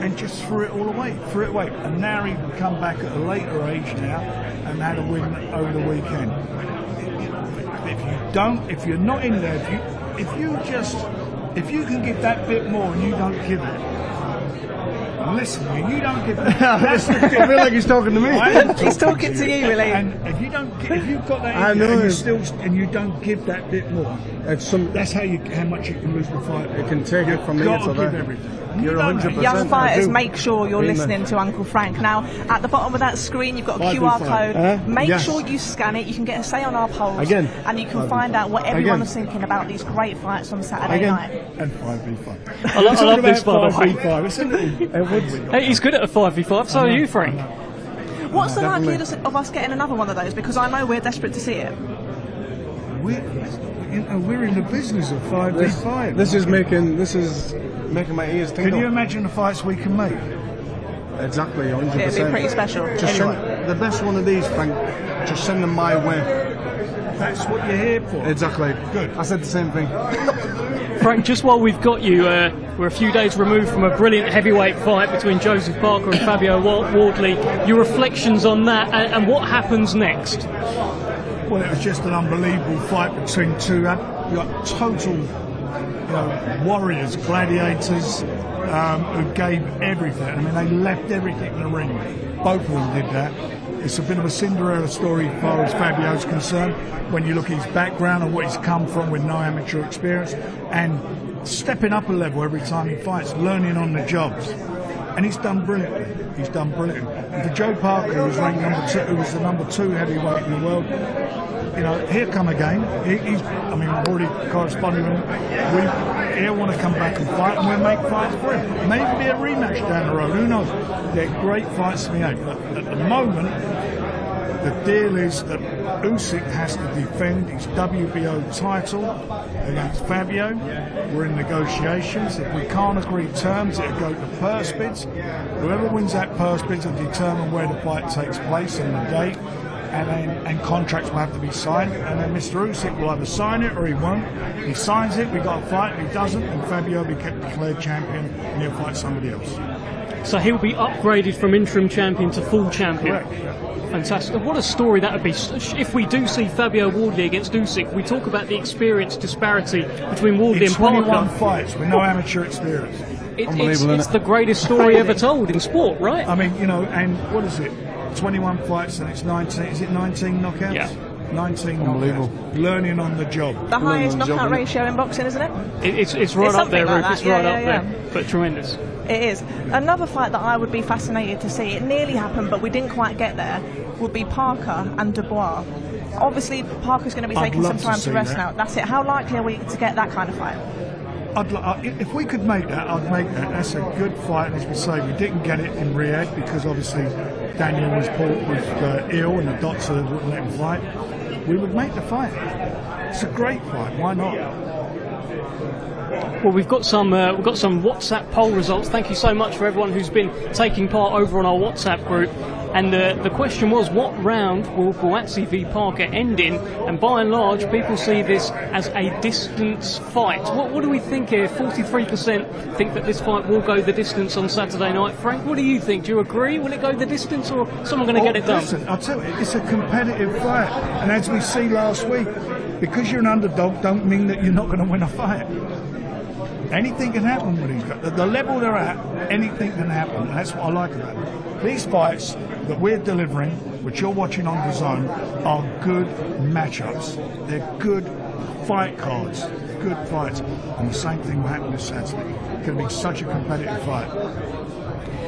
and just threw it all away. And now he can come back at a later age now and had a win over the weekend. If you're not in there, if you can give that bit more and you don't give it, listen, you don't give it. That's the thing. I feel like he's talking to me. He's talking to you, really. And if you've got that in there and you don't give that bit more, that's how much you can lose the fight. It can take it from here to there. You're 100%. Young fighters, make sure you're listening to Uncle Frank. Now, at the bottom of that screen, you've got a QR code. Make sure you scan it. You can get a say on our polls. And you can find out what everyone is thinking about these great fights on Saturday night. And 5v5. I love this, by the way. Hey, he's good at a 5v5, so are you, Frank. What's the likelihood of us getting another one of those? Because I know we're desperate to see it. We're in the business of 5v5. This is making my ears tingle. Can you imagine the fights we can make? Exactly, 100%. It'd be pretty special. Just send the best one of these, Frank. Just send them my way. That's what you're here for. Exactly. Good. I said the same thing. Frank, just while we've got you, we're a few days removed from a brilliant heavyweight fight between Joseph Parker and Fabio Wardley. Your reflections on that and what happens next? Well, it was just an unbelievable fight between two total warriors, gladiators, who gave everything. I mean, they left everything in the ring. Both of them did that. It's a bit of a Cinderella story as far as Fabio's concerned, when you look at his background and what he's come from with no amateur experience, and stepping up a level every time he fights, learning on the jobs. And he's done brilliantly. And for Joe Parker, who was ranked who was the number 2 heavyweight in the world, you know, he'll come again. I've already corresponded with him. He'll want to come back and fight, and we'll make fights for him. Maybe be a rematch down the road. Who knows? They're great fights to be had. But at the moment, the deal is that Usyk has to defend his WBO title against Fabio. We're in negotiations. If we can't agree terms, it'll go to purse bids. Whoever wins that purse bids will determine where the fight takes place and the date. And contracts will have to be signed, and then Mr. Usyk will either sign it or he won't. If he signs it, we got a fight. If he doesn't, then Fabio will be declared champion and he'll fight somebody else. So he'll be upgraded from interim champion to full champion. Correct. Fantastic. What a story that would be. If we do see Fabio Wardley against Usyk, we talk about the experience disparity between Wardley and Parker. 21 fights with no amateur experience. It's the greatest story ever told in sport, right? I mean, you know, and what is it? 21 fights and it's 19. Is it 19 knockouts? Yeah. 19 knockouts. Learning on the job. The highest knockout ratio in boxing, isn't it? It's right up there, Ruth. It's right up there. But tremendous. It is. Another fight that I would be fascinated to see, it nearly happened but we didn't quite get there, would be Parker and Dubois. Obviously, Parker's going to be taking some time to rest now. That's it. How likely are we to get that kind of fight? If we could make that, I'd make that. That's a good fight. And as we say, we didn't get it in Riyadh because obviously Daniel was ill and the doctor wouldn't let him fight. We would make the fight. It's a great fight. Why not? Well, we've got some WhatsApp poll results. Thank you so much for everyone who's been taking part over on our WhatsApp group. And the question was, what round will Buatsi v Parker end in? And by and large, people see this as a distance fight. What do we think here? 43% think that this fight will go the distance on Saturday night. Frank, what do you think? Do you agree? Will it go the distance, or someone going to get it done? Listen, I'll tell you, it's a competitive fight. And as we see last week, because you're an underdog don't mean that you're not going to win a fight. Anything can happen with these guys. At the level they're at, anything can happen. And that's what I like about it. These fights that we're delivering, which you're watching on DAZN, are good matchups. They're good fight cards, good fights. And the same thing will happen this Saturday. It's going to be such a competitive fight.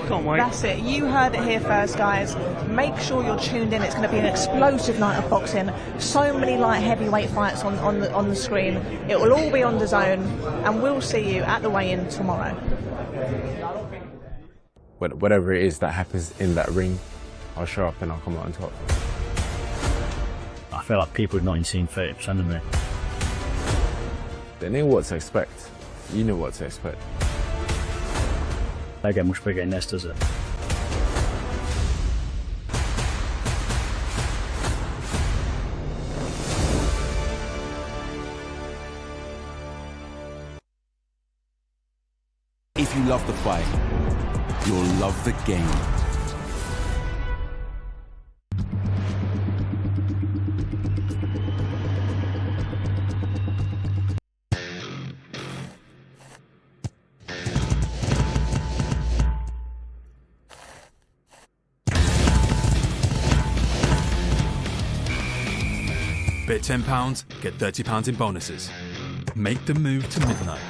Can't wait. That's it. You heard it here first, guys. Make sure you're tuned in. It's going to be an explosive night of boxing. So many light heavyweight fights on the screen. It will all be on DAZN, and we'll see you at the weigh-in tomorrow. Whatever it is that happens in that ring, I'll show up and I'll come out on top. I feel like people have not even seen 30% of me. They know what to expect. You know what to expect. They get much bigger in this, does it? If you love the fight, you'll love the game. Bet £10, get £30 in bonuses. Make the move to midnight.